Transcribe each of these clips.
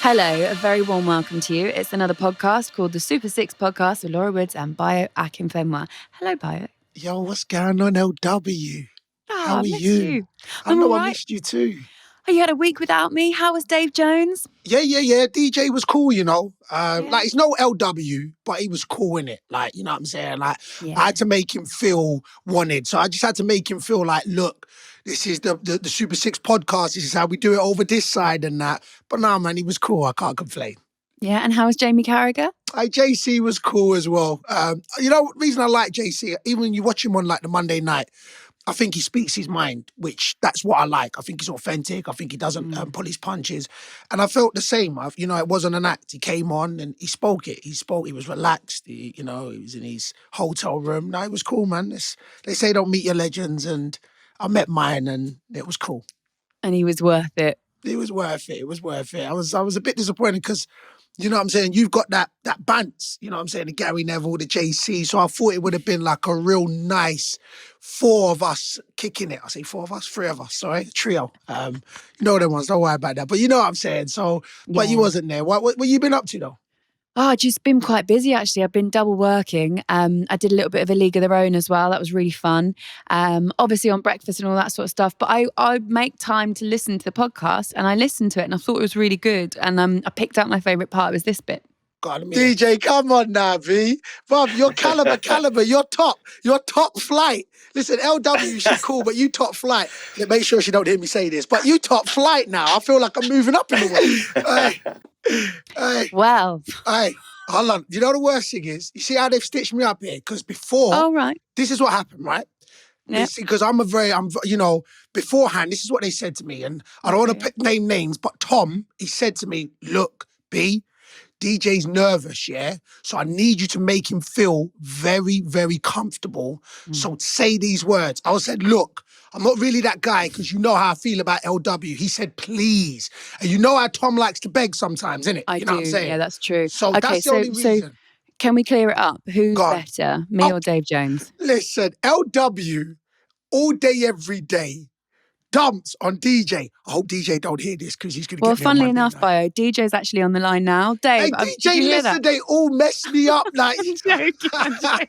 Hello, a very warm welcome to you. It's another podcast called the Super Six Podcast with Laura Woods and Bayo Akinfenwa. Hello, Bayo. Yo, what's going on, LW? How are I missed you? you. I I'm know all I right. missed you too. Oh, you had a week without me. How was Dave Jones? Yeah. DJ was cool, you know. Yeah. Like, he's no LW, but he was cool in it. Like, you know what I'm saying? Like, Yeah. I had to make him feel wanted. So I just had to make him feel like, look, this is the Super Six podcast. This is how we do it over this side and that. But nah, man, he was cool. I can't complain. Yeah, and how was Jamie Carragher? JC was cool as well. You know, the reason I like JC, even when you watch him on like the Monday night, I think he speaks his mind, which that's what I like. I think he's authentic. I think he doesn't pull his punches. And I felt the same. It wasn't an act. He came on and he spoke it. He was relaxed. He was in his hotel room. No, it was cool, man. They say don't meet your legends, and I met mine and it was cool. And he was worth it. It was worth it. It was worth it. I was a bit disappointed because, you know what I'm saying, you've got that bants, you know what I'm saying, the Gary Neville, the JC. So I thought it would have been like a real nice four of us kicking it. I say four of us, three of us, sorry, trio. You know them ones, don't worry about that. But you know what I'm saying. So, but you wasn't there. What you been up to though? Oh, just been quite busy actually. I've been double working. I did a little bit of a League of Their Own as well. That was really fun. Obviously on breakfast and all that sort of stuff. But I make time to listen to the podcast, and I listened to it and I thought it was really good. And I picked out my favourite part was this bit. God, DJ, come on now, V. Bob, you're caliber, you're top flight. Listen, LW, she's cool, but you top flight. Yeah, make sure she don't hear me say this, but you top flight now. I feel like I'm moving up in the way. Hey. Well. Hey, hold on. You know the worst thing is, you see how they've stitched me up here? Because before, oh, right. This is what happened, right? Yeah. Because beforehand, this is what they said to me, and I don't want to name names, but Tom, he said to me, look, B, DJ's nervous, yeah? So I need you to make him feel very, very comfortable. So say these words. I said, look, I'm not really that guy because you know how I feel about LW. He said, please. And you know how Tom likes to beg sometimes, innit? I you do. know what I'm saying? Yeah, that's true. So that's the only reason. So can we clear it up? Who's better, me or Dave Jones? Listen, LW, all day, every day, dumps on DJ. I hope DJ don't hear this because he's going to get me. Well, funnily enough, Bayo, DJ's actually on the line now. Dave, hey, DJ, did you hear that? They all messed me up. Like, I'm joking.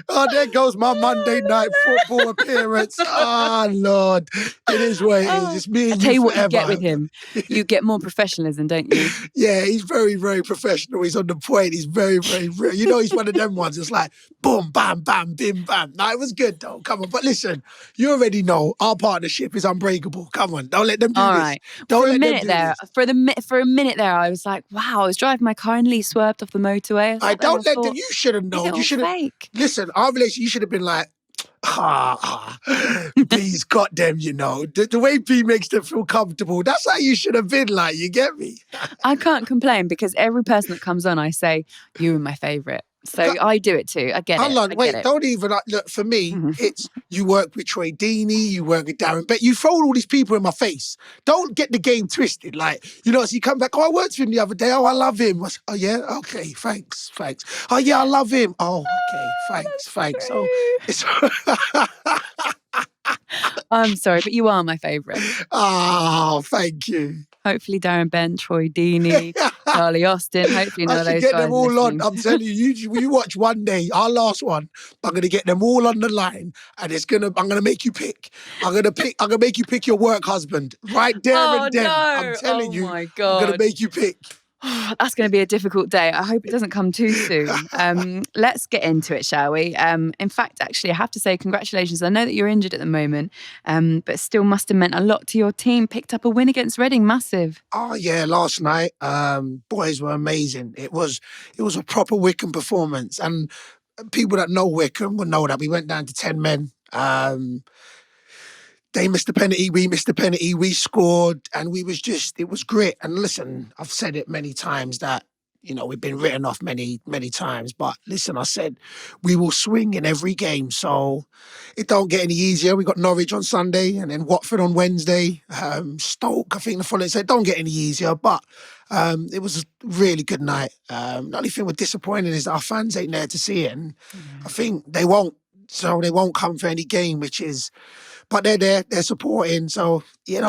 Oh, there goes my Monday night football appearance. Oh, Lord. It is what it is. It's me and I'll tell you what forever. You get with him. You get more professionalism, don't you? Yeah, he's very, very professional. He's on the point. He's very, very real. You know, he's one of them ones. It's like, boom, bam, bam, bim, bam. No, it was good, though. Come on. But listen, you already know our partnership is unbreakable. Come on. Don't let them do all this. Right. Don't for let a minute them do there, this. For a minute there, I was like, wow, I was driving my car and Lee swerved off the motorway. I don't let them. You should have known. You should have. Listen, our relationship, you should have been like, B's got them, you know. The way B makes them feel comfortable, that's how you should have been like, you get me? I can't complain because every person that comes on, I say, you are my favourite. So I do it too. I get it. Hold on, wait, don't even, look, for me, it's, you work with Troy Deeney, you work with Darren, but you throw all these people in my face. Don't get the game twisted. Like, you know, so you come back, I worked with him the other day, I love him. I said, oh yeah, okay, thanks. Oh yeah, I love him. Oh, okay, thanks. Oh, it's... I'm sorry, but you are my favourite. Oh, thank you. Hopefully Darren Bent, Troy Deeney, Charlie Austin, hopefully none of those guys. I should get them all on. I'm telling you, you watch one day, our last one, I'm going to get them all on the line and I'm going to make you pick. I'm going to make you pick your work husband right there and then. No. I'm telling you, my God. I'm going to make you pick. That's going to be a difficult day. I hope it doesn't come too soon. Let's get into it, shall we? In fact, actually, I have to say congratulations. I know that you're injured at the moment, but it still must have meant a lot to your team. Picked up a win against Reading, massive. Oh, yeah, last night, boys were amazing. It was a proper Wickham performance. And people that know Wickham will know that we went down to 10 men. They missed the penalty, we missed the penalty, we scored, and it was great. And listen, I've said it many times that, you know, we've been written off many, many times. But listen, I said, we will swing in every game. So it don't get any easier. We got Norwich on Sunday and then Watford on Wednesday. Stoke, I think the following, so it don't get any easier. But it was a really good night. The only thing we're disappointed is that our fans ain't there to see it. And I think they won't come for any game, which is but they're there, they're supporting. So,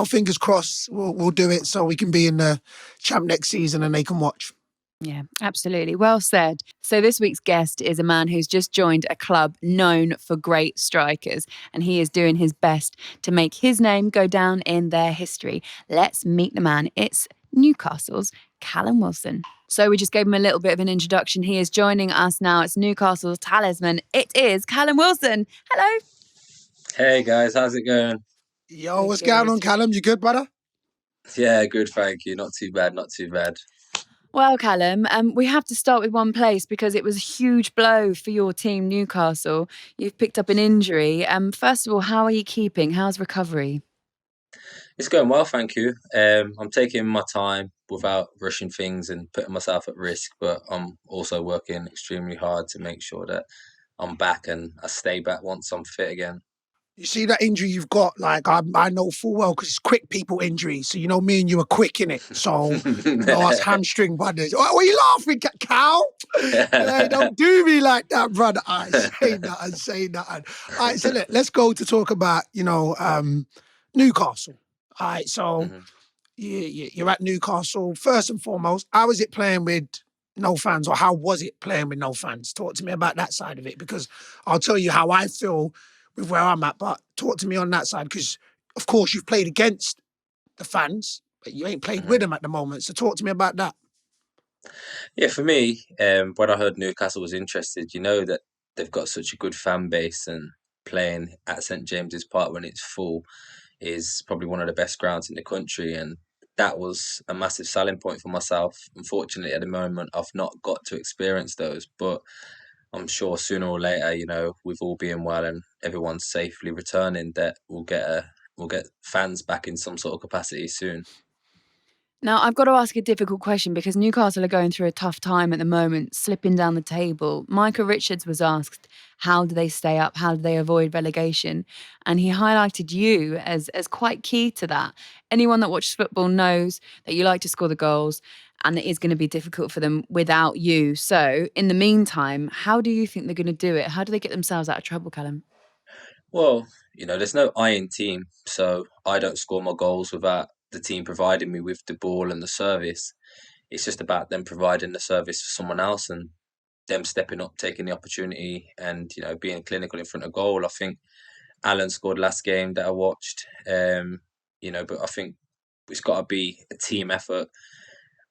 fingers crossed we'll do it so we can be in the champ next season and they can watch. Yeah, absolutely. Well said. So this week's guest is a man who's just joined a club known for great strikers, and he is doing his best to make his name go down in their history. Let's meet the man. It's Newcastle's Callum Wilson. So we just gave him a little bit of an introduction. He is joining us now. It's Newcastle's talisman. It is Callum Wilson. Hello. Hey guys, how's it going? Yo, what's going on, Callum? You good, brother? Yeah, good, thank you. Not too bad, not too bad. Well, Callum, we have to start with one place because it was a huge blow for your team, Newcastle. You've picked up an injury. First of all, how are you keeping? How's recovery? It's going well, thank you. I'm taking my time without rushing things and putting myself at risk, but I'm also working extremely hard to make sure that I'm back and I stay back once I'm fit again. You see that injury you've got, like, I know full well because it's quick people injuries. So, me and you are quick in it. So, us hamstring brothers. What are you laughing, Cal? Like, don't do me like that, brother. I say nothing. All right, so let's go to talk about, Newcastle. All right, so you're at Newcastle. First and foremost, how is it playing with no fans, or how was it playing with no fans? Talk to me about that side of it, because I'll tell you how I feel with where I'm at, but talk to me on that side, because of course you've played against the fans, but you ain't played with them at the moment. So talk to me about that. Yeah, for me, when I heard Newcastle was interested, you know that they've got such a good fan base, and playing at St James's Park when it's full is probably one of the best grounds in the country, and that was a massive selling point for myself. Unfortunately, at the moment, I've not got to experience those, but I'm sure sooner or later, with all being well and everyone's safely returning, that we'll get fans back in some sort of capacity soon. Now, I've got to ask a difficult question because Newcastle are going through a tough time at the moment, slipping down the table. Michael Richards was asked, how do they stay up? How do they avoid relegation? And he highlighted you as quite key to that. Anyone that watches football knows that you like to score the goals, and it is going to be difficult for them without you. So, in the meantime, how do you think they're going to do it? How do they get themselves out of trouble, Callum? Well, there's no iron team, so I don't score my goals without the team providing me with the ball and the service. It's just about them providing the service for someone else and them stepping up, taking the opportunity, and being clinical in front of goal. I think Alan scored last game that I watched, but I think it's got to be a team effort.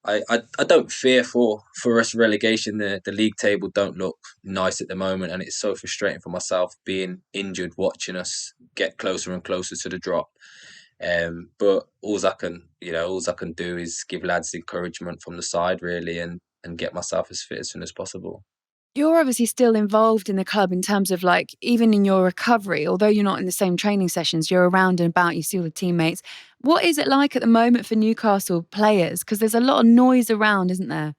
I don't fear for us relegation. The league table don't look nice at the moment, and it's so frustrating for myself being injured, watching us get closer and closer to the drop. But all I can do is give lads encouragement from the side, really, and get myself as fit as soon as possible. You're obviously still involved in the club in terms of, like, even in your recovery, although you're not in the same training sessions, you're around and about, you see all the teammates. What is it like at the moment for Newcastle players? Because there's a lot of noise around, isn't there?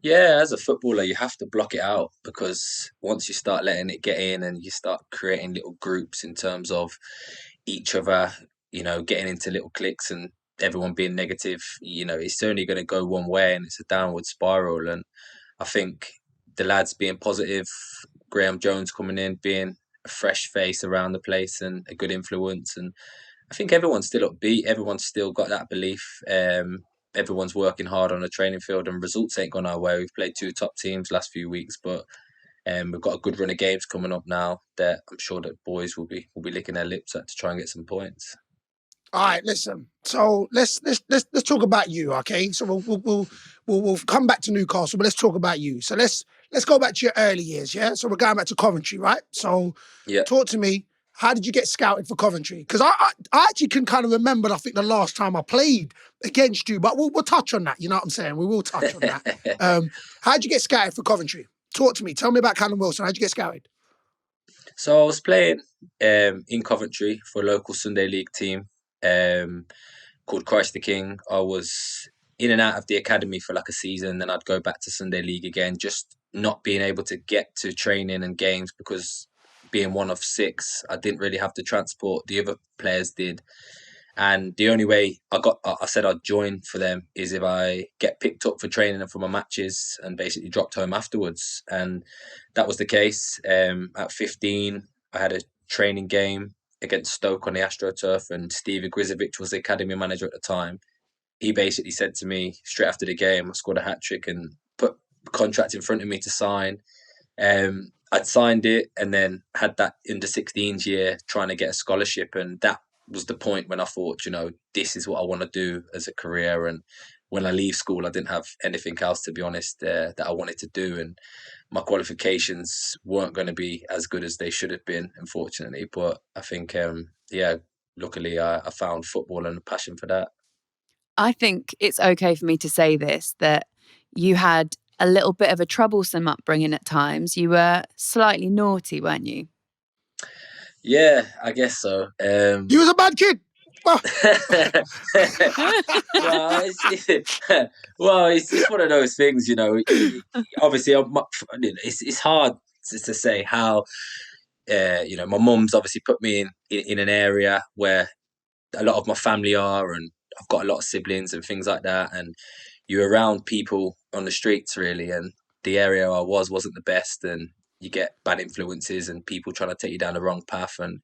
Yeah, as a footballer, you have to block it out, because once you start letting it get in and you start creating little groups in terms of each other, getting into little cliques and everyone being negative, it's only going to go one way, and it's a downward spiral. And I think the lads being positive, Graham Jones coming in, being a fresh face around the place and a good influence. And I think everyone's still upbeat. Everyone's still got that belief. Everyone's working hard on the training field, and results ain't gone our way. We've played two top teams last few weeks, but we've got a good run of games coming up now that I'm sure that boys will be licking their lips at to try and get some points. All right, listen. So let's talk about you, okay? So we'll come back to Newcastle, but let's talk about you. So let's go back to your early years, yeah. So we're going back to Coventry, right? So Yeah. talk to me. How did you get scouted for Coventry? Because I actually can kind of remember, I think, the last time I played against you, but we'll touch on that. You know what I'm saying? We will touch on that. How did you get scouted for Coventry? Talk to me. Tell me about Callum Wilson. How did you get scouted? So I was playing in Coventry for a local Sunday League team called Christ the King. I was in and out of the academy for like a season, then I'd go back to Sunday League again, just not being able to get to training and games because being one of six, I didn't really have the transport the other players did. And the only way I said I'd join for them is if I get picked up for training and for my matches and basically dropped home afterwards. And that was the case. At 15, I had a training game against Stoke on the AstroTurf, and Steve Igrizovic was the academy manager at the time. He basically said to me straight after the game, I scored a hat trick and put a contract in front of me to sign. I'd signed it and then had that under 16s year trying to get a scholarship, and that was the point when I thought, this is what I want to do as a career. And when I leave school, I didn't have anything else, to be honest, that I wanted to do. And my qualifications weren't going to be as good as they should have been, unfortunately. But I think, luckily I found football and a passion for that. I think it's okay for me to say this, that you had a little bit of a troublesome upbringing at times. You were slightly naughty, weren't you? Yeah, I guess so. You was a bad kid. well, it's one of those things, Obviously, it's hard to say how. My mum's obviously put me in an area where a lot of my family are, and I've got a lot of siblings and things like that, and you're around people on the streets really, and the area I wasn't the best, and you get bad influences and people trying to take you down the wrong path. And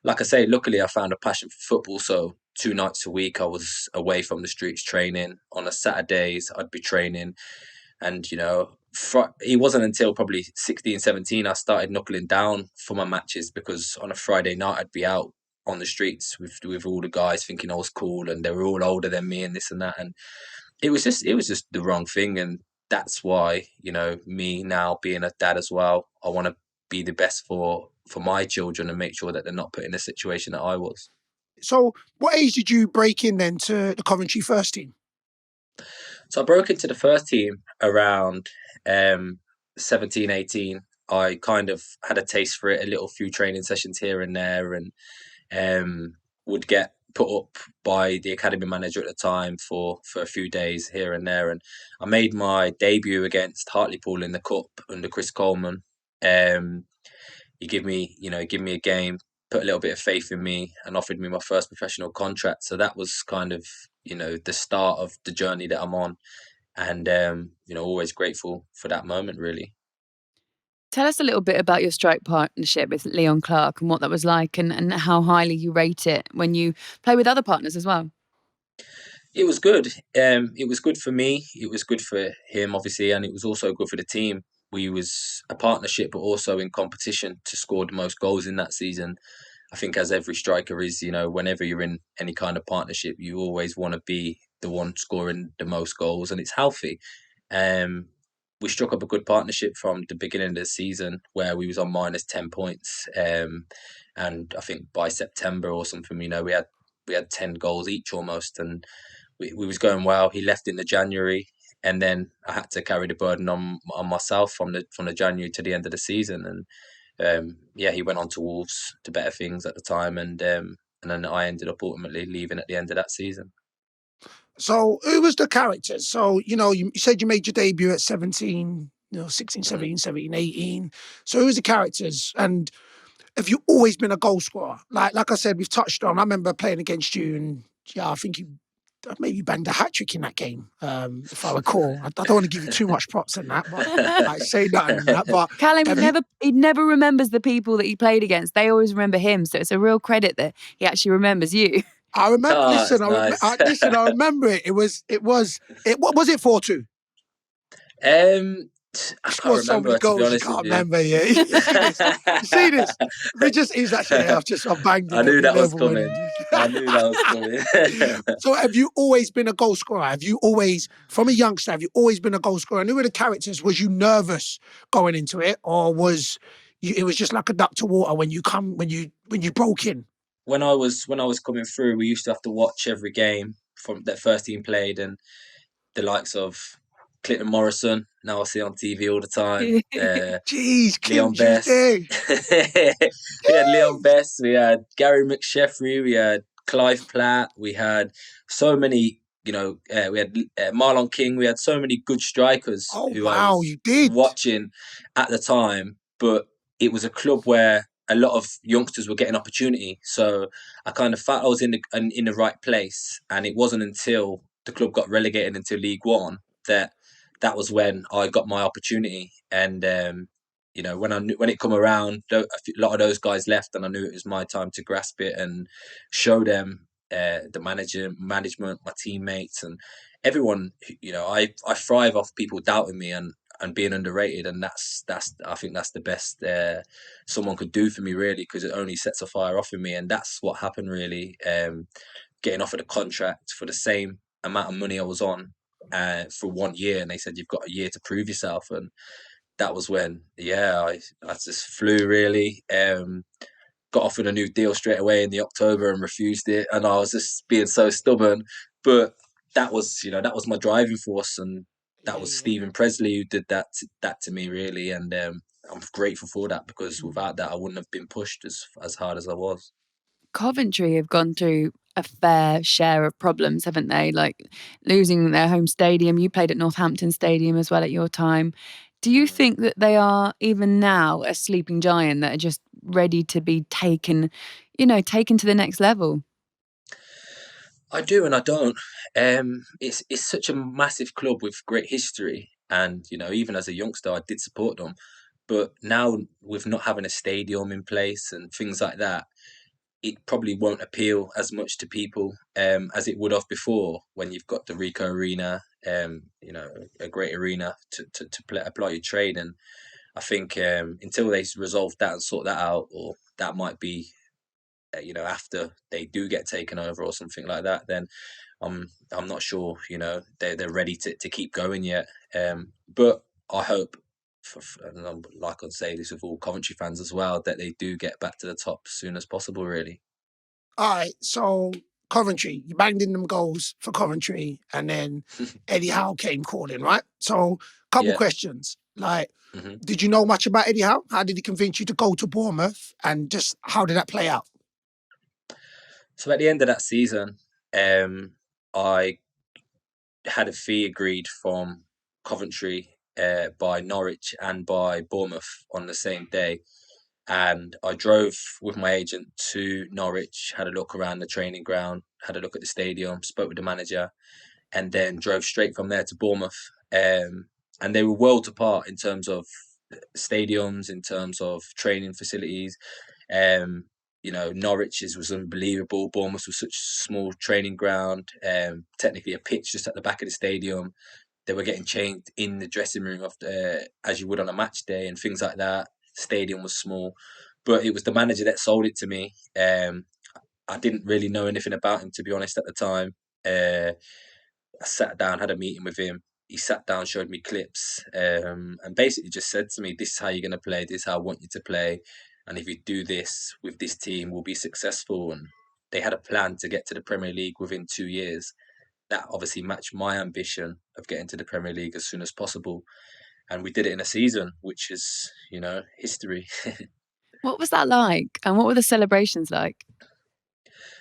like I say, luckily I found a passion for football, so 2 nights a week I was away from the streets training. On a Saturdays I'd be training, and it wasn't until probably 16, 17 I started knuckling down for my matches, because on a Friday night I'd be out on the streets with all the guys thinking I was cool, and they were all older than me and this and that, and it was just the wrong thing. And that's why, me now being a dad as well, I want to be the best for my children and make sure that they're not put in the situation that I was. So what age did you break in then to the Coventry first team? So I broke into the first team around 17, 18. I kind of had a taste for it, a little few training sessions here and there, and would get put up by the academy manager at the time for a few days here and there. And I made my debut against Hartlepool in the Cup under Chris Coleman. He gave me a game, put a little bit of faith in me, and offered me my first professional contract. So that was kind of, the start of the journey that I'm on. And, always grateful for that moment, really. Tell us a little bit about your strike partnership with Leon Clark and what that was like, and how highly you rate it when you play with other partners as well. It was good. It was good for me. It was good for him, obviously, and it was also good for the team. We was a partnership, but also in competition to score the most goals in that season. I think as every striker is, whenever you're in any kind of partnership, you always want to be the one scoring the most goals, and it's healthy. We struck up a good partnership from the beginning of the season, where we was on minus 10 points. And I think by September or something, we had 10 goals each almost, and we was going well. He left in the January, and then I had to carry the burden on myself from the January to the end of the season. And he went on to Wolves, to better things at the time, and then I ended up ultimately leaving at the end of that season. So who was the characters? So, you said you made your debut at 17, 16, 17, 17, 18. So who was the characters? And have you always been a goal scorer? Like I said, we've touched on, I remember playing against you, and I think you maybe banged a hat-trick in that game, if I recall. I don't want to give you too much props in that, but I say nothing in that. But Callum, he never remembers the people that he played against. They always remember him. So it's a real credit that he actually remembers you. I remember. Nice. I remember it. What was it 4-2? I can't remember, to be honest with you. Remember, yeah. You see this? He's actually, I've banged it. I knew that was coming. So have you always been a goal scorer? Have you always, from a youngster, have you always been a goal scorer? And who were the characters? Was you nervous going into it, or it was just like a duck to water when you broke in? When I was coming through, we used to have to watch every game from that first team played, and the likes of Clinton Morrison, now I see on TV all the time. Jeez, Leon Best. We had Leon Best, we had Gary McSheffrey, we had Clive Platt, we had so many, we had Marlon King, we had so many good strikers I was watching at the time. But it was a club where a lot of youngsters were getting opportunity, so I kind of felt I was in the right place. And it wasn't until the club got relegated into League One that was when I got my opportunity. And when it come around, a lot of those guys left, and I knew it was my time to grasp it and show them, the management, my teammates, and everyone. I thrive off people doubting me and being underrated, and that's I think that's the best someone could do for me, really, because it only sets a fire off in me, and that's what happened, really. Getting offered a contract for the same amount of money I was on, for 1 year, and they said you've got a year to prove yourself, and that was when, I just flew, really. Got offered a new deal straight away in the October and refused it, and I was just being so stubborn. But that was my driving force, and that Yeah, was yeah. Stephen Presley who did that to me, really, and I'm grateful for that, because Mm. without that I wouldn't have been pushed as hard as I was. Coventry have gone through a fair share of problems, haven't they? Like losing their home stadium. You played at Northampton Stadium as well at your time. Do you Mhm. think that they are, even now, a sleeping giant that are just ready to be taken to the next level? I do and I don't. It's such a massive club with great history, and even as a youngster, I did support them. But now, with not having a stadium in place and things like that, it probably won't appeal as much to people, as it would have before, when you've got the Rico Arena, a great arena to apply your trade. And I think, until they resolve that and sort that out, or that might be, after they do get taken over or something like that, then I'm not sure, they're ready to keep going yet. But I hope, and like I say this with all Coventry fans as well, that they do get back to the top as soon as possible, really. All right, so Coventry, you banged in them goals for Coventry, and then Eddie Howe came calling, right? So, couple Yeah. questions. Like, hmm did you know much about Eddie Howe? How did he convince you to go to Bournemouth? And just how did that play out? So at the end of that season, I had a fee agreed from Coventry, by Norwich and by Bournemouth on the same day. And I drove with my agent to Norwich, had a look around the training ground, had a look at the stadium, spoke with the manager, and then drove straight from there to Bournemouth. And they were worlds apart in terms of stadiums, in terms of training facilities. Um, Norwich's was unbelievable. Bournemouth was such a small training ground. Technically, a pitch just at the back of the stadium. They were getting changed in the dressing room as you would on a match day and things like that. Stadium was small, but it was the manager that sold it to me. I didn't really know anything about him, to be honest, at the time. I sat down, had a meeting with him. He sat down, showed me clips, and basically just said to me, "This is how you're going to play. This is how I want you to play. And if you do this with this team, we'll be successful." And they had a plan to get to the Premier League within 2 years. That obviously matched my ambition of getting to the Premier League as soon as possible. And we did it in a season, which is, history. What was that like? And what were the celebrations like?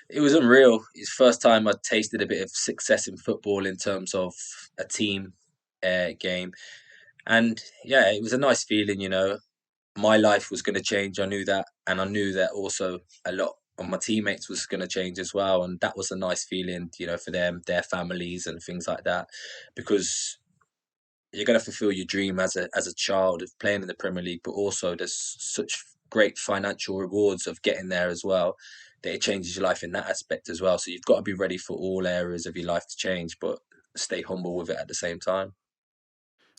It was unreal. It's the first time I'd tasted a bit of success in football in terms of a team, game. And yeah, it was a nice feeling. My life was going to change. I knew that. And I knew that also a lot of my teammates was going to change as well. And that was a nice feeling, for them, their families and things like that. Because you're going to fulfill your dream as a child of playing in the Premier League, but also there's such great financial rewards of getting there as well, that it changes your life in that aspect as well. So you've got to be ready for all areas of your life to change, but stay humble with it at the same time.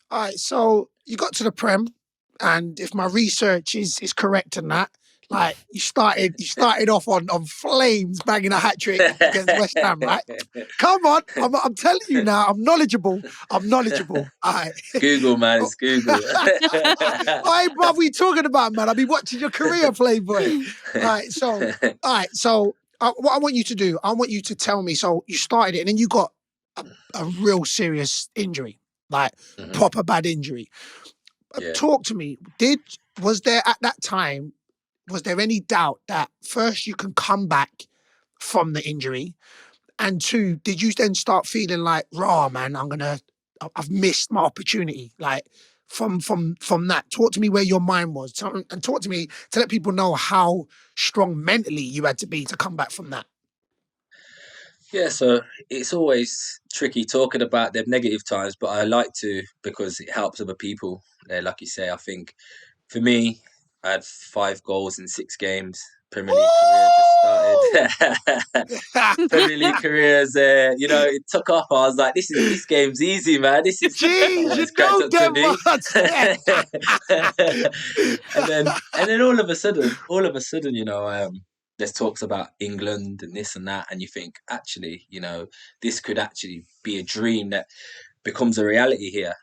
All right, so you got to the Prem, and if my research is correct in that, like you started off on flames, banging a hat trick against West Ham, right? Come on, I'm telling you now, I'm knowledgeable. I'm knowledgeable. All right. It's Google, man. Oh. It's Google. Hey, bruv, we talking about, man? I'll be watching your career, Playboy. All right, so, what I want you to do, I want you to tell me. So you started it, and then you got a real serious injury, like hmm proper bad injury. Yeah. Talk to me. Was there at that time? Was there any doubt that first you can come back from the injury, and two, did you then start feeling like, raw man, I've missed my opportunity? Like from that, talk to me where your mind was, and talk to me to let people know how strong mentally you had to be to come back from that. Yeah, so it's always tricky talking about the negative times, but I like to, because it helps other people. Like you say, I think For me, I had 5 goals in 6 games. Premier League career just Woo! started. Premier League careers, it took off. I was like, this game's easy, man. This is not Jeez, what you it's cracked know up to them be. words there. and then all of a sudden, there's talks about England and this and that, and you think, actually, this could actually be a dream that becomes a reality here.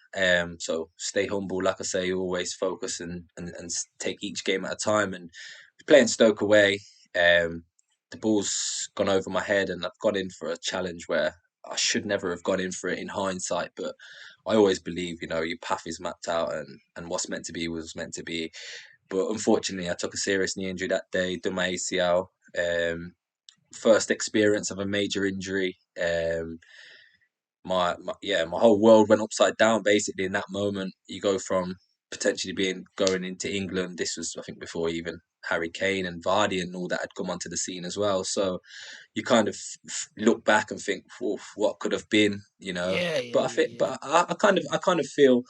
So stay humble, like I say, always focus and take each game at a time. And playing Stoke away, the ball's gone over my head, and I've got in for a challenge where I should never have got in for it in hindsight. But I always believe, your path is mapped out, and what's meant to be was meant to be. But unfortunately, I took a serious knee injury that day, done my ACL. First experience of a major injury. My whole world went upside down basically in that moment. You go from potentially going into England. This was, I think, before even Harry Kane and Vardy and all that had come onto the scene as well. So you kind of look back and think, "Oof, what could have been," Yeah, But yeah, I yeah, think, yeah. but I kind of feel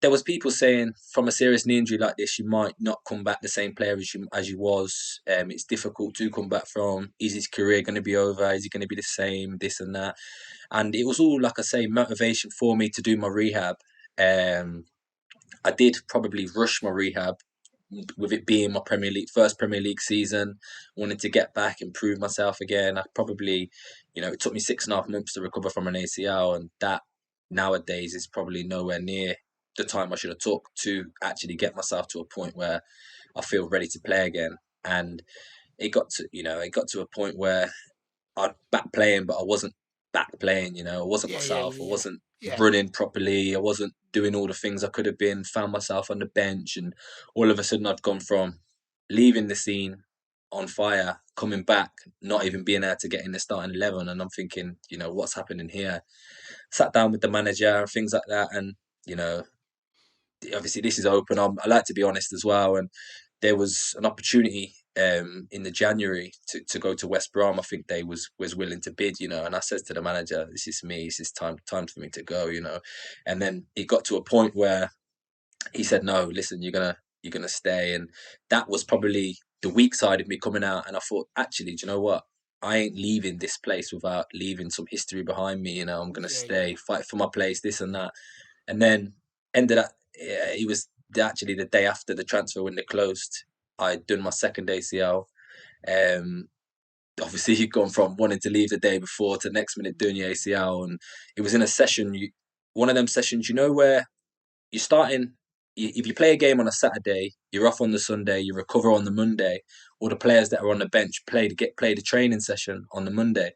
there was people saying from a serious knee injury like this, you might not come back the same player as you was. It's difficult to come back from. Is his career going to be over? Is he going to be the same? This and that. And it was all, like I say, motivation for me to do my rehab. Um, I did probably rush my rehab with it being my first Premier League season. Wanted to get back and prove myself again. I probably, it took me 6.5 months to recover from an ACL, and that nowadays is probably nowhere near the time I should have took to actually get myself to a point where I feel ready to play again. And it got to a point where I'd back playing, but I wasn't back playing. I wasn't Yeah, yeah, myself. I yeah, yeah. wasn't Yeah. running properly. I wasn't doing all the things I could have been. Found myself on the bench, and all of a sudden, I'd gone from leaving the scene on fire, coming back, not even being able to get in the starting 11. And I'm thinking, what's happening here? Sat down with the manager and things like that, and you know, obviously this is open. I like to be honest as well, and there was an opportunity in the January to go to West Brom. I think they was willing to bid, and I said to the manager, "This is me. This is time for me to go." And then it got to a point where he said, "No, listen, you're gonna stay," and that was probably the weak side of me coming out. And I thought, actually, do you know what? I ain't leaving this place without leaving some history behind me. I'm gonna Yeah, yeah. stay, fight for my place, this and that. And then ended up, yeah, it was actually the day after the transfer window closed. I'd done my second ACL. Um, Obviously, you've gone from wanting to leave the day before to next minute doing your ACL, and it was in a session. One of them sessions, where you're starting. If you play a game on a Saturday, you're off on the Sunday, you recover on the Monday. All the players that are on the bench play the training session on the Monday,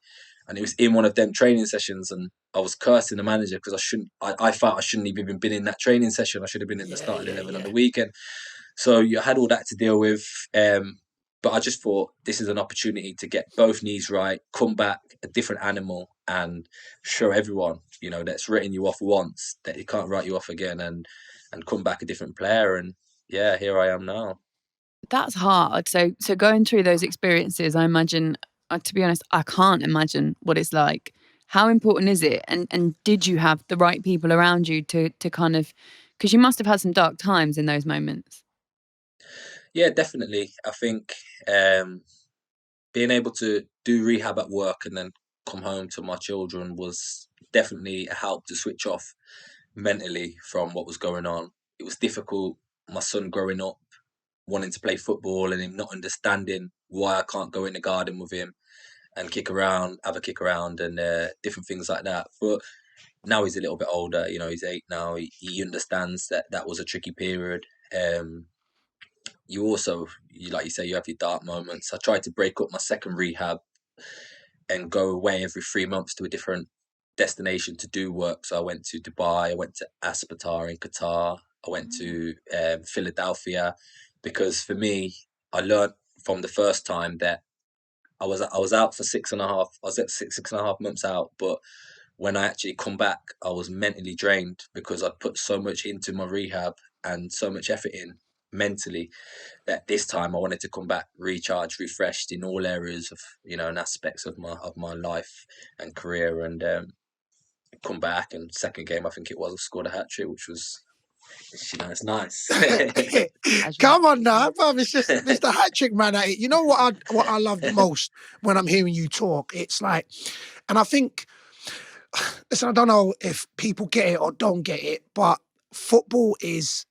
and it was in one of them training sessions, and I was cursing the manager because I shouldn't. I felt I shouldn't have even been in that training session. I should have been in the Yeah, starting yeah, 11 on yeah. the weekend. So you had all that to deal with. But I just thought this is an opportunity to get both knees right, come back a different animal, and show everyone, that's written you off once, that it can't write you off again, and come back a different player. And yeah, here I am now. That's hard. So going through those experiences, I imagine, to be honest, I can't imagine what it's like. How important is it? And did you have the right people around you to kind of, because you must have had some dark times in those moments. Yeah, definitely. I think um, being able to do rehab at work and then come home to my children was definitely a help to switch off mentally from what was going on. It was difficult. My son growing up, wanting to play football and him not understanding why I can't go in the garden with him and kick around, have a kick around, and different things like that. But now he's a little bit older. He's 8 now. He understands that that was a tricky period. Um, you also, like you say, you have your dark moments. I tried to break up my second rehab and go away every 3 months to a different destination to do work. So I went to Dubai, I went to Aspatar in Qatar, I went to Philadelphia, because for me, I learned from the first time that I was out for 6.5. I was at 6.5 months out, but when I actually come back, I was mentally drained because I'd put so much into my rehab and so much effort in mentally, that this time I wanted to come back recharged, refreshed in all areas of, and aspects of my life and career, and come back. And second game, I think it was, I scored a hat trick, which was It's nice. Casual. Come on now, bruv. It's just Mr. Hat Trick man at it. You know what I love the most when I'm hearing you talk? It's like, and I think, listen, I don't know if people get it or don't get it, but football is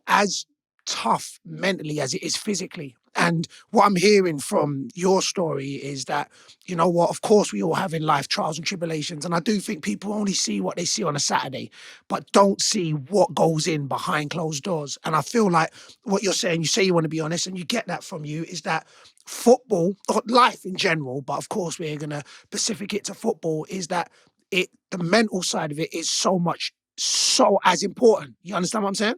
as tough mentally as it is physically. And what I'm hearing from your story is that, you know what, of course we all have in life trials and tribulations. And I do think people only see what they see on a Saturday, but don't see what goes in behind closed doors. And I feel like what you're saying, you say you want to be honest, and you get that from you, is that football, or life in general, but of course we're going to specific it to football, is that the mental side of it is so as important. You understand what I'm saying?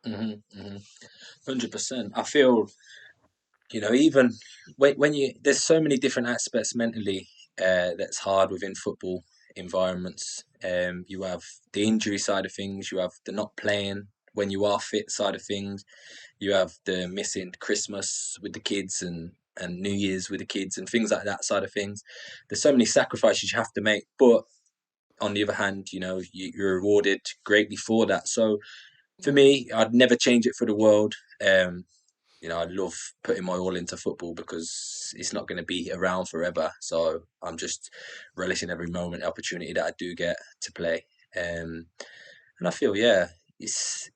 100%. I feel, even when there's so many different aspects mentally that's hard within football environments. You have the injury side of things, you have the not playing when you are fit side of things, you have the missing Christmas with the kids and New Year's with the kids and things like that side of things. There's so many sacrifices you have to make, but on the other hand, you're rewarded greatly for that. So for me, I'd never change it for the world. I love putting my all into football because it's not going to be around forever. So I'm just relishing every moment, opportunity that I do get to play. And I feel, it's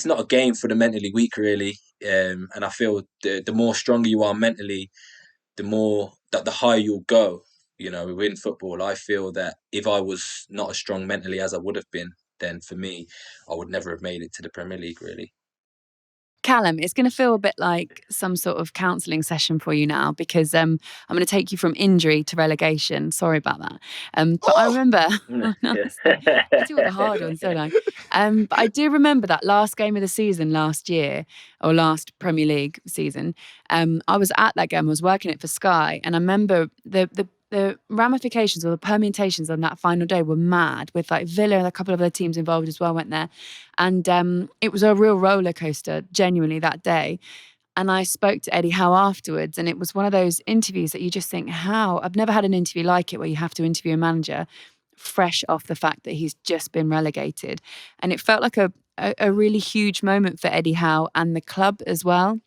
not a game for the mentally weak, really. And I feel the more stronger you are mentally, the higher you'll go. Within football, I feel that if I was not as strong mentally as I would have been, then for me, I would never have made it to the Premier League, really. Callum, it's going to feel a bit like some sort of counselling session for you now because I'm going to take you from injury to relegation. Sorry about that. But I remember, honestly, I do all the hard ones, don't I? But I do remember that last game of the season last year, or last Premier League season. I was at that game. I was working it for Sky, and I remember the ramifications or the permutations on that final day were mad. With like Villa and a couple of other teams involved as well went there. And it was a real roller coaster, genuinely, that day. And I spoke to Eddie Howe afterwards, and it was one of those interviews that you just think, how? I've never had an interview like it where you have to interview a manager fresh off the fact that he's just been relegated. And it felt like a really huge moment for Eddie Howe and the club as well.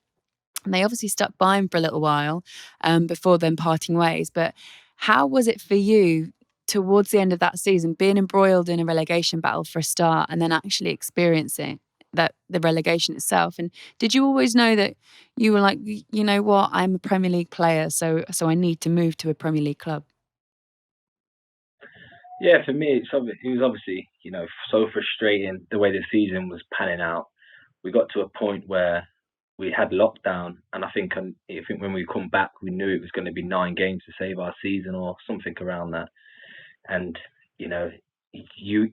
And they obviously stuck by him for a little while before then parting ways. But how was it for you towards the end of that season, being embroiled in a relegation battle for a start and then actually experiencing the relegation itself? And did you always know that you were like, you know what, I'm a Premier League player, so I need to move to a Premier League club? Yeah, for me, it was obviously, so frustrating the way the season was panning out. We got to a point where we had lockdown, and I think when we come back, we knew it was going to be 9 games to save our season or something around that. And you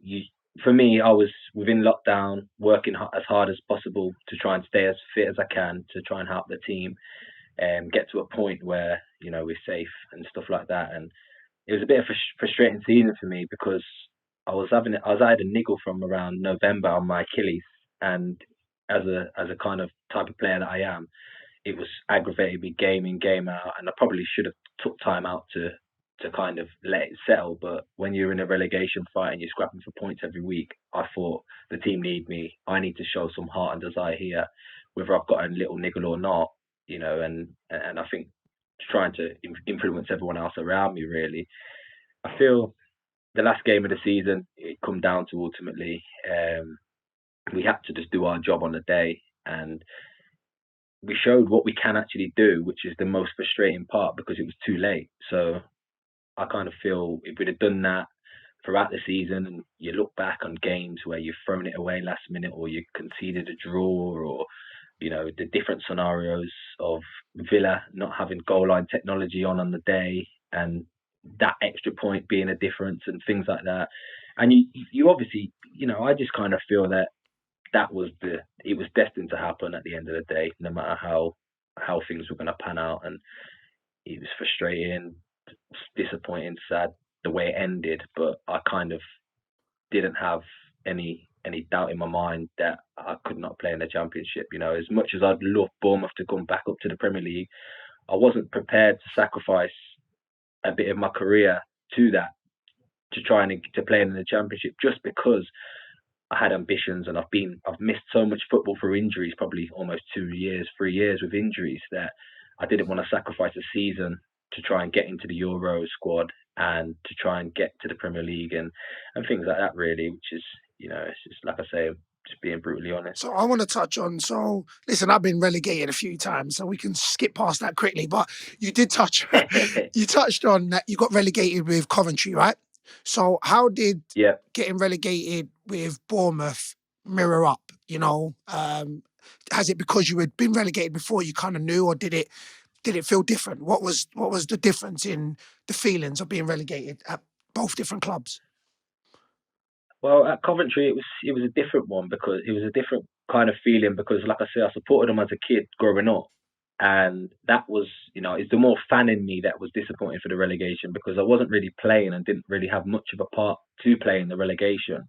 for me, I was within lockdown, working as hard as possible to try and stay as fit as I can to try and help the team, get to a point where we're safe and stuff like that. And it was a bit of a frustrating season for me because I had a niggle from around November on my Achilles, and as a kind of type of player that I am, it was aggravated me game in, game out, and I probably should have took time out to kind of let it settle. But when you're in a relegation fight and you're scrapping for points every week, I thought the team need me. I need to show some heart and desire here, whether I've got a little niggle or not, and I think trying to influence everyone else around me, really. I feel the last game of the season, it come down to ultimately, we had to just do our job on the day, and we showed what we can actually do, which is the most frustrating part because it was too late. So I kind of feel if we'd have done that throughout the season, and you look back on games where you've thrown it away last minute or you conceded a draw, or the different scenarios of Villa not having goal line technology on the day, and that extra point being a difference and things like that. And you obviously, I just kind of feel that it was destined to happen at the end of the day, no matter how things were going to pan out. And it was frustrating, disappointing, sad the way it ended, but I kind of didn't have any doubt in my mind that I could not play in the Championship. As much as I'd love Bournemouth to come back up to the Premier League, I wasn't prepared to sacrifice a bit of my career to that, to try and to play in the Championship, just because I had ambitions, and I've missed so much football through injuries, probably almost 2 years, 3 years with injuries, that I didn't want to sacrifice a season to try and get into the Euro squad and to try and get to the Premier League and things like that, really, which is, it's just like I say, just being brutally honest. So I want to touch on. So listen, I've been relegated a few times, so we can skip past that quickly. But you did touch, you touched on that you got relegated with Coventry, right? So how did Yeah. getting relegated with Bournemouth mirror up? Has it, because you had been relegated before, you kind of knew, or did it feel different? What was the difference in the feelings of being relegated at both different clubs? Well, at Coventry, it was a different one, because it was a different kind of feeling, because, like I say, I supported them as a kid growing up, and that was, it's the more fan in me that was disappointed for the relegation, because I wasn't really playing and didn't really have much of a part to play in the relegation.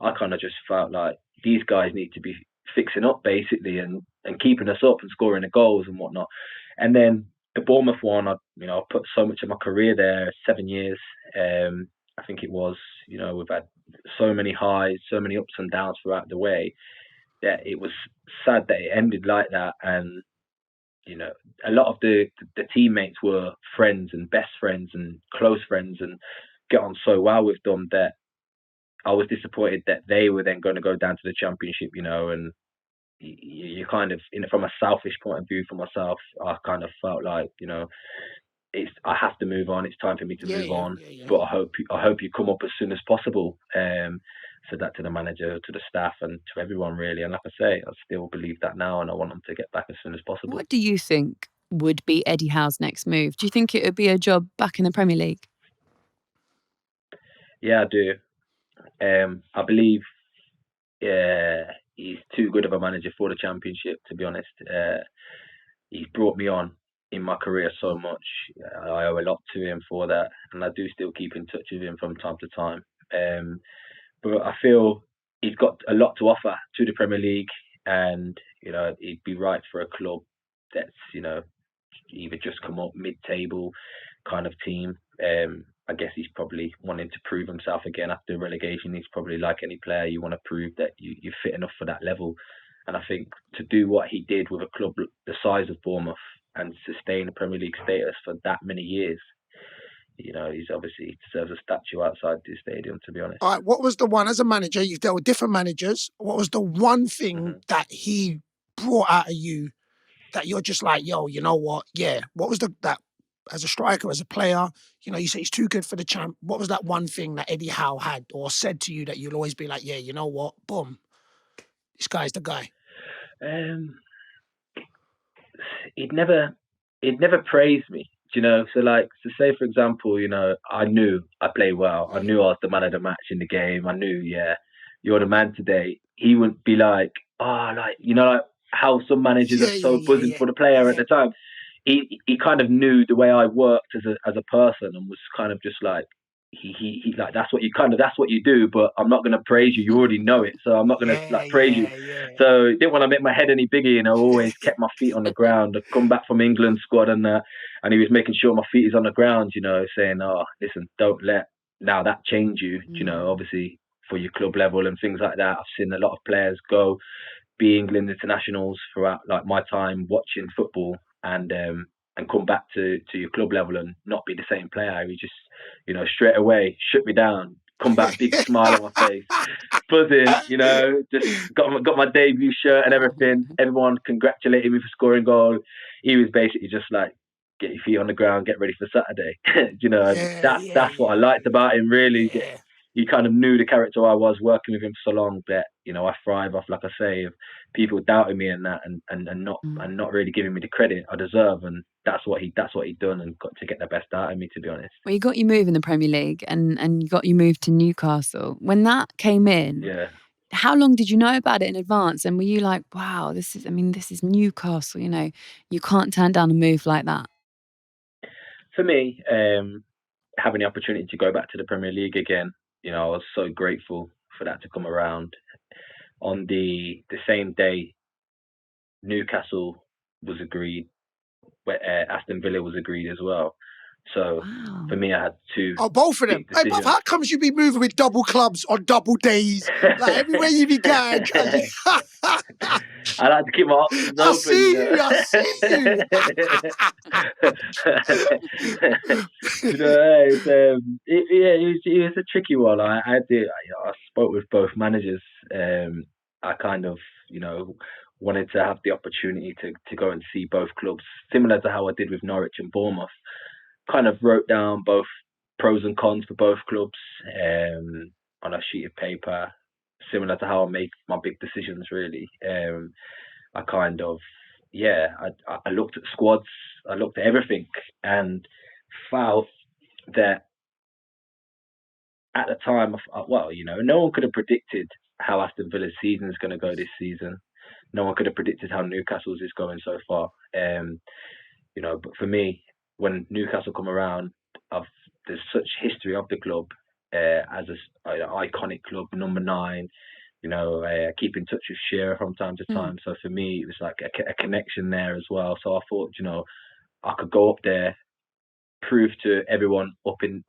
I kind of just felt like these guys need to be fixing up, basically, and keeping us up and scoring the goals and whatnot. And then the Bournemouth one, I put so much of my career there, 7 years. I think it was. We've had so many highs, so many ups and downs throughout the way, that it was sad that it ended like that. And a lot of the teammates were friends and best friends and close friends, and get on so well with them, that I was disappointed that they were then going to go down to the Championship, and you kind of, from a selfish point of view for myself, I kind of felt like, I have to move on. It's time for me to move on. Yeah. But I hope you come up as soon as possible. Said that to the manager, to the staff, and to everyone, really. And like I say, I still believe that now, and I want them to get back as soon as possible. What do you think would be Eddie Howe's next move? Do you think it would be a job back in the Premier League? Yeah, I do. I believe he's too good of a manager for the Championship, to be honest. He's brought me on in my career so much. I owe a lot to him for that, and I do still keep in touch with him from time to time. But I feel he's got a lot to offer to the Premier League, and he'd be right for a club that's either just come up mid-table kind of team. I guess he's probably wanting to prove himself again after relegation. He's probably, like any player, you want to prove that you're fit enough for that level. And I think to do what he did with a club the size of Bournemouth and sustain a Premier League status for that many years, he's obviously deserves a statue outside the stadium, to be honest. All right, what was the one, as a manager, you've dealt with different managers, what was the one thing that he brought out of you that you're just like, yo, you know what? Yeah. What was that, as a striker, as a player, you say he's too good for the champ. What was that one thing that Eddie Howe had or said to you that you'll always be like, yeah, you know what? Boom. This guy's the guy. He'd never praised me, So, like, to say, for example, I knew I played well. I knew I was the man of the match in the game. I knew, you're the man today. He wouldn't be like, like how some managers are so buzzing for the player at the time. He kind of knew the way I worked as a person, and was kind of just like, he like, that's what you do, but I'm not going to praise you. You already know it, so I'm not going to praise you. So didn't want to make my head any bigger. Always kept my feet on the ground. I'd come back from England squad, and he was making sure my feet is on the ground. Saying, "Oh, listen, don't let now that change you." Obviously for your club level and things like that. I've seen a lot of players go be England internationals throughout, like, my time watching football, and come back to your club level and not be the same player. He just, straight away shut me down, come back, big smile on my face, buzzing, just got my debut shirt and everything. Everyone congratulated me for scoring goal. He was basically just like, get your feet on the ground, get ready for Saturday. That's what I liked about him, really. Yeah. He kind of knew the character I was, working with him for so long, that I thrive off, like I say, of people doubting me and that, and not really giving me the credit I deserve. And that's what he done, and got to get the best out of me, to be honest. Well, you got your move in the Premier League, and you got your move to Newcastle. When that came in, how long did you know about it in advance? And were you like, wow, this is Newcastle, you can't turn down a move like that? For me, having the opportunity to go back to the Premier League again, I was so grateful for that to come around. On the same day, Newcastle was agreed, Aston Villa was agreed as well. So Wow. for me, I had two Oh, both of them. big Hey, bruv, decisions. how comes you be moving with double clubs on double days? Like everywhere you be going, I like to keep my options I open, you see know. you. I see you. You know, it was a tricky one. I spoke with both managers. I kind of, wanted to have the opportunity to go and see both clubs, similar to how I did with Norwich and Bournemouth. Kind of wrote down both pros and cons for both clubs on a sheet of paper, similar to how I make my big decisions. Really, I kind of, I looked at squads, I looked at everything, and felt that at the time, no one could have predicted how Aston Villa's season is going to go this season. No one could have predicted how Newcastle's is going so far. But for me, when Newcastle come around, there's such history of the club as an iconic club, number 9. Keep in touch with Shearer from time to time. So for me, it was like a connection there as well. So I thought, I could go up there, prove to everyone up in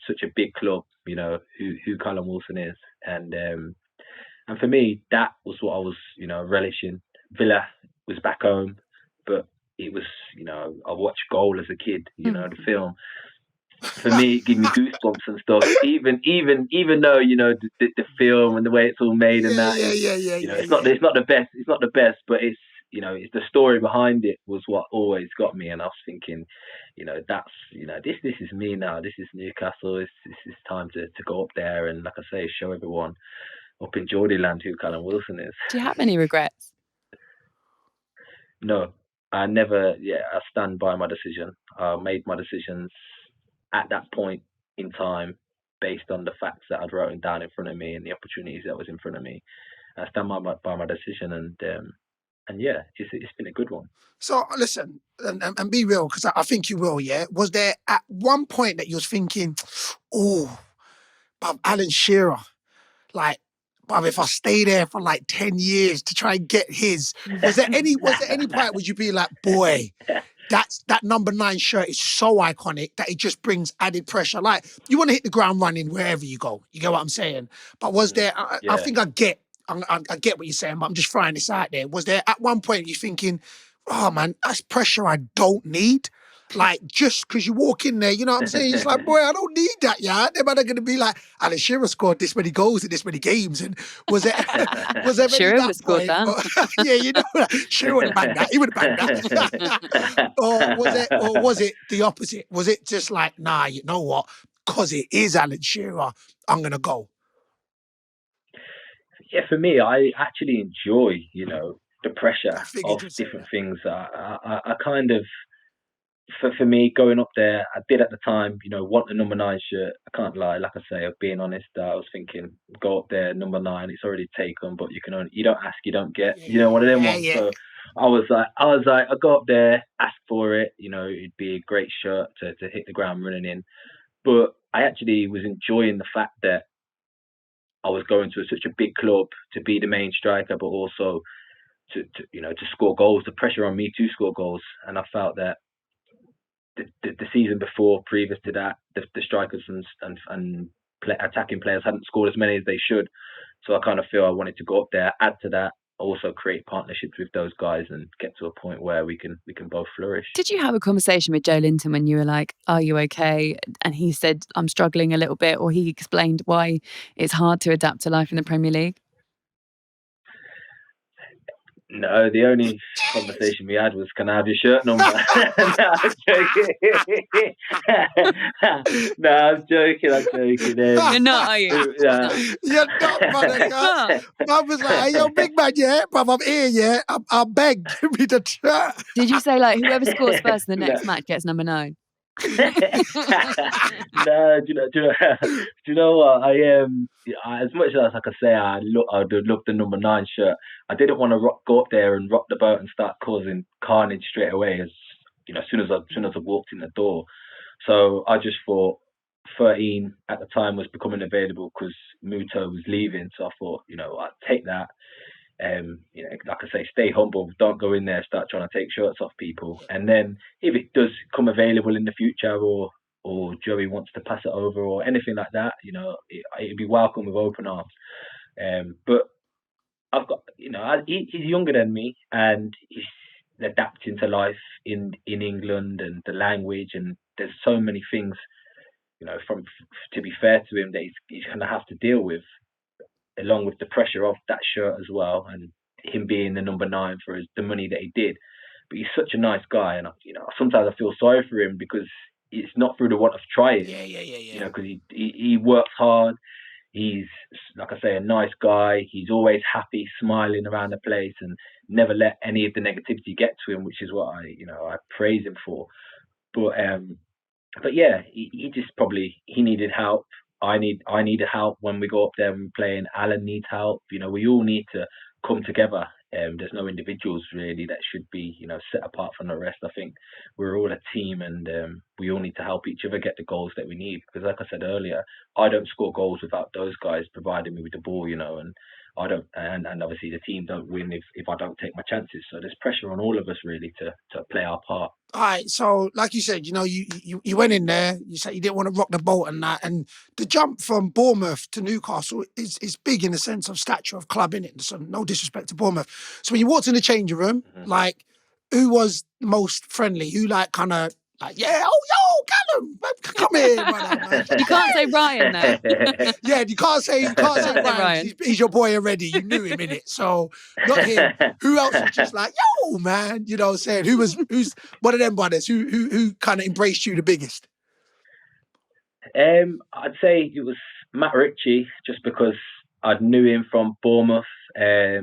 such a big club, who Callum Wilson is, and for me, that was what I was, relishing. Villa was back home, but it was, I watched Goal as a kid, the film. For me, it gave me goosebumps and stuff. Even though the film and the way it's all made and that is, it's not the best. It's not the best, but it's it's the story behind it was what always got me. And I was thinking, that's this is me now. This is Newcastle. This is time to go up there and, like I say, show everyone up in Geordieland who Callum Wilson is. Do you have any regrets? No, I never. Yeah, I stand by my decision. I made my decisions at that point in time based on the facts that I'd written down in front of me and the opportunities that was in front of me. I stand by my decision, and yeah, it's been a good one. So listen, and be real, because I think you will. Yeah, was there at one point that you was thinking, oh, but Alan Shearer, like, but if I stay there for like 10 years to try and get his, was there any point would you be like, boy, that number 9 shirt is so iconic that it just brings added pressure. Like, you want to hit the ground running wherever you go. You get what I'm saying? But was there? I think I get what you're saying, but I'm just throwing this out there. Was there at one point you thinking, oh man, that's pressure I don't need? Like, just because you walk in there, you know what I'm saying? It's like, boy, I don't need that, yeah. They're going to be like, Alan Shearer scored this many goals in this many games. And was there Shearer would have scored that? Yeah, Shearer would have banged that. He would have banged that. or was it the opposite? Was it just like, nah, you know what? Because it is Alan Shearer, I'm going to go. Yeah, for me, I actually enjoy, the pressure of different things. I kind of, for me, going up there, I did at the time, want the number 9 shirt. I can't lie, like I say, being honest, I was thinking, go up there, number 9, it's already taken, but you don't ask, you don't get, one of them ones. So I was like, I go up there, ask for it, it'd be a great shirt to hit the ground running in. But I actually was enjoying the fact that I was going to such a big club to be the main striker, but also to score goals, the pressure on me to score goals. And I felt that the season before, previous to that, the strikers and attacking players hadn't scored as many as they should. So I kind of feel I wanted to go up there, add to that, also create partnerships with those guys and get to a point where we can both flourish. Did you have a conversation with Joe Linton when you were like, are you okay? And he said, I'm struggling a little bit, or he explained why it's hard to adapt to life in the Premier League? No, the only conversation we had was, can I have your shirt number? No, I'm joking. No, I'm joking. You're not, are you? You're not, mother. Mum was like, hey, yo, big man, yeah? Bruv, I'm here, yeah? I beg, give me the shirt. Did you say, like, whoever scores first in the next match gets number 9? No, do you know what? As much as I could say I would look the number 9 shirt, I didn't want to go up there and rock the boat and start causing carnage straight away. As soon as I walked in the door, so I just thought 13 at the time was becoming available because Muto was leaving. So I thought, I'd take that. Like I say, stay humble. Don't go in there start trying to take shirts off people. And then if it does come available in the future, or or Joey wants to pass it over or anything like that, it'd be welcome with open arms. But I've got, he's younger than me, and he's adapting to life in England and the language, and there's so many things, to be fair to him, that he's going to have to deal with, along with the pressure of that shirt as well, and him being the number 9 for the money that he did. But he's such a nice guy, and sometimes I feel sorry for him because it's not through the want of trying. Yeah. Because he works hard. He's, like I say, a nice guy. He's always happy, smiling around the place, and never let any of the negativity get to him, which is what I praise him for. But yeah, he just probably needed help. I needed help when we go up there and we're playing. Alan needs help. We all need to come together. There's no individuals really that should be, set apart from the rest. I think we're all a team, and we all need to help each other get the goals that we need. Because like I said earlier, I don't score goals without those guys providing me with the ball, and I don't, and obviously the team don't win if I don't take my chances. So there's pressure on all of us really to play our part. All right, so like you said, you went in there, you said you didn't want to rock the boat and that, and the jump from Bournemouth to Newcastle is big in the sense of stature of club, innit? So no disrespect to Bournemouth. So when you walked in the changing room, like, who was most friendly? Who kind of yeah, yo, Callum, come here, brother, man. You can't say Ryan though. Yeah, you can't say Ryan. He's your boy already. You knew him, innit? So not him. Who else was just like, yo, man? You know what I'm saying? Who's one of them brothers who kind of embraced you the biggest? I'd say it was Matt Ritchie, just because I knew him from Bournemouth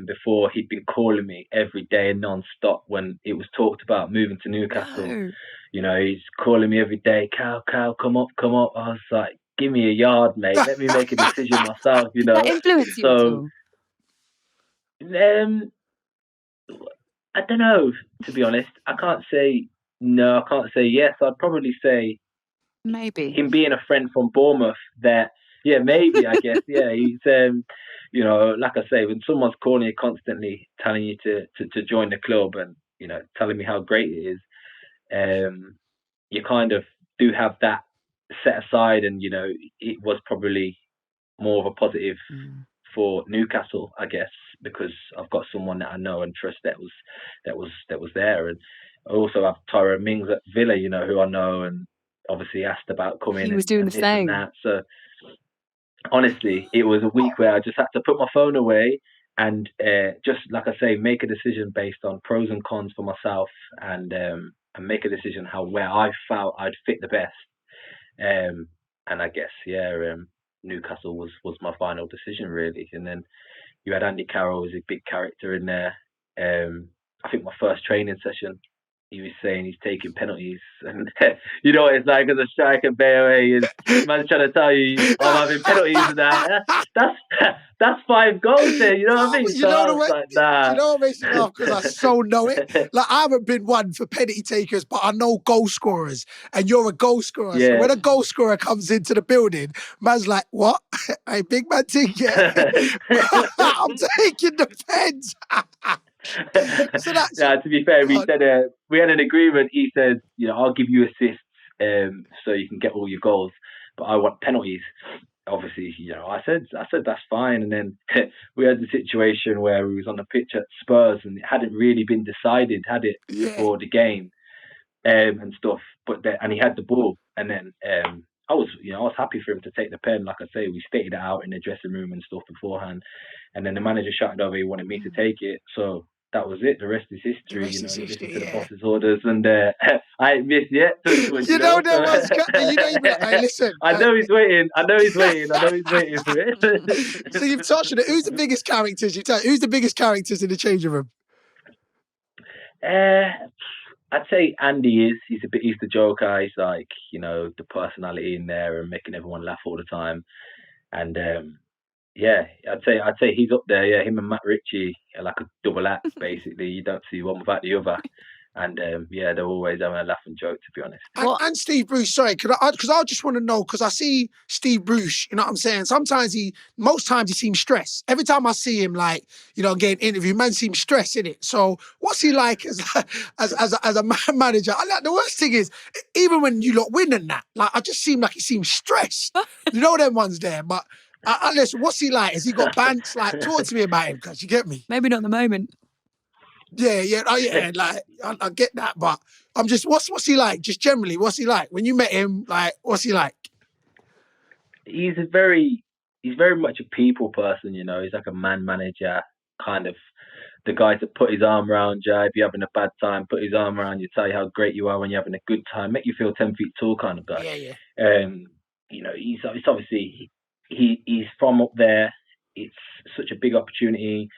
before. He'd been calling me every day non-stop when it was talked about moving to Newcastle. No. He's calling me every day, Cal, come up. I was like, give me a yard, mate. Let me make a decision myself, Did that influence you at all? I don't know, to be honest. I can't say no, I can't say yes. I'd probably say maybe him being a friend from Bournemouth that, yeah, maybe, I guess. Yeah, he's, like I say, when someone's calling you constantly, telling you to join the club and, telling me how great it is, you kind of do have that set aside, and, it was probably more of a positive for Newcastle, I guess, because I've got someone that I know and trust that was there. And I also have Tyrone Mings at Villa, who I know, and obviously asked about coming. He was doing the same. So honestly, it was a week where I just had to put my phone away and just, like I say, make a decision based on pros and cons for myself, and make a decision where I felt I'd fit the best. And I guess, Newcastle was my final decision really. And then you had Andy Carroll as a big character in there. I think my first training session, he was saying he's taking penalties, and you know what it's like as a striker, Bayo, man's trying to tell you I'm having penalties and that. That's 5 goals there, you know what I mean? You know what makes me laugh, because I so know it. Like, I haven't been one for penalty takers, but I know goal scorers, and you're a goal scorer. Yeah. So when a goal scorer comes into the building, man's like, what? Hey, big man thing, yeah. I'm taking the pens. So that's, to be fair, we had an agreement. He said, I'll give you assists so you can get all your goals, but I want penalties. Obviously, I said that's fine. And then we had the situation where we was on the pitch at Spurs, and it hadn't really been decided, had it, before the game and stuff. And he had the ball, and then I was happy for him to take the pen. Like I say, we stated it out in the dressing room and stuff beforehand, and then the manager shouted over. He wanted me to take it, so that was it. The rest is history. Listen to the boss's orders, and I ain't missed yet. Hey, listen. I know he's waiting for it. So you've touched on it. Who's the biggest characters? Who's the biggest characters in the changing room? I'd say Andy is. He's the joker. He's like, the personality in there and making everyone laugh all the time. And I'd say he's up there. Yeah, him and Matt Ritchie are like a double act. Basically, you don't see one without the other. And they're always having a laugh and joke, to be honest. And Steve Bruce, sorry, because I just want to know, because I see Steve Bruce, you know what I'm saying? Most times he seems stressed. Every time I see him, like, you know, getting interviewed, man seems stressed in it. So what's he like as a manager? The worst thing is, even when you lot win and that, like, I just seem like he seems stressed. You know them ones there, but listen, what's he like? Has he got bants? Like, talk to me about him, because you get me. Maybe not at the moment. Yeah, like I get that, but I'm just, what's he like? Just generally, what's he like? When you met him, like, what's he like? He's very much a people person, you know. He's like a man manager, kind of the guy to put his arm around you if you're having a bad time, put his arm around you, tell you how great you are when you're having a good time, make you feel 10 feet tall kind of guy. Yeah. You know, it's obviously he's from up there. It's such a big opportunity.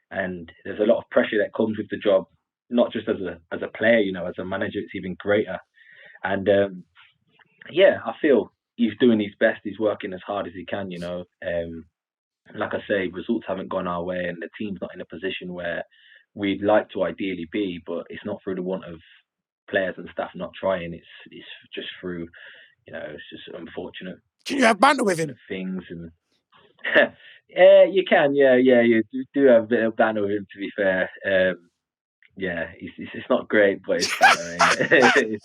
And there's a lot of pressure that comes with the job, not just as a player, you know, as a manager, it's even greater. And I feel he's doing his best. He's working as hard as he can, you know. Like I say, results haven't gone our way, and the team's not in a position where we'd like to ideally be. But it's not through the want of players and staff not trying. It's just through, you know, it's just unfortunate. Can you have banter with him? Things and. You can, you do have a bit of banter with him, to be fair. It's not great, but it's banter.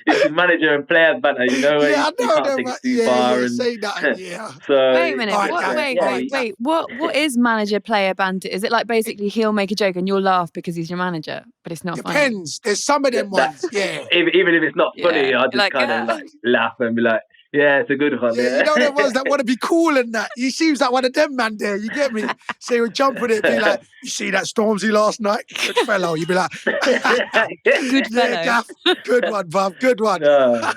It's manager and player banter, you know. Yeah, I know can't take it too far. Say that, yeah. So wait a minute. Wait. What is manager player banter? Is it like basically he'll make a joke and you'll laugh because he's your manager, but it's not funny? Depends. There's some of them ones, yeah. Even if it's not funny, I just kind of like laugh and be like, yeah, it's a good one. Yeah, you know them ones that want to be cool and that. He seems like one of them man there. You get me? So he would jump on it, be like, "You see that Stormzy last night? Good fellow." You'd be like, "Good fellow." Yeah, Gaff. Good one, Bob. Good one. Yeah,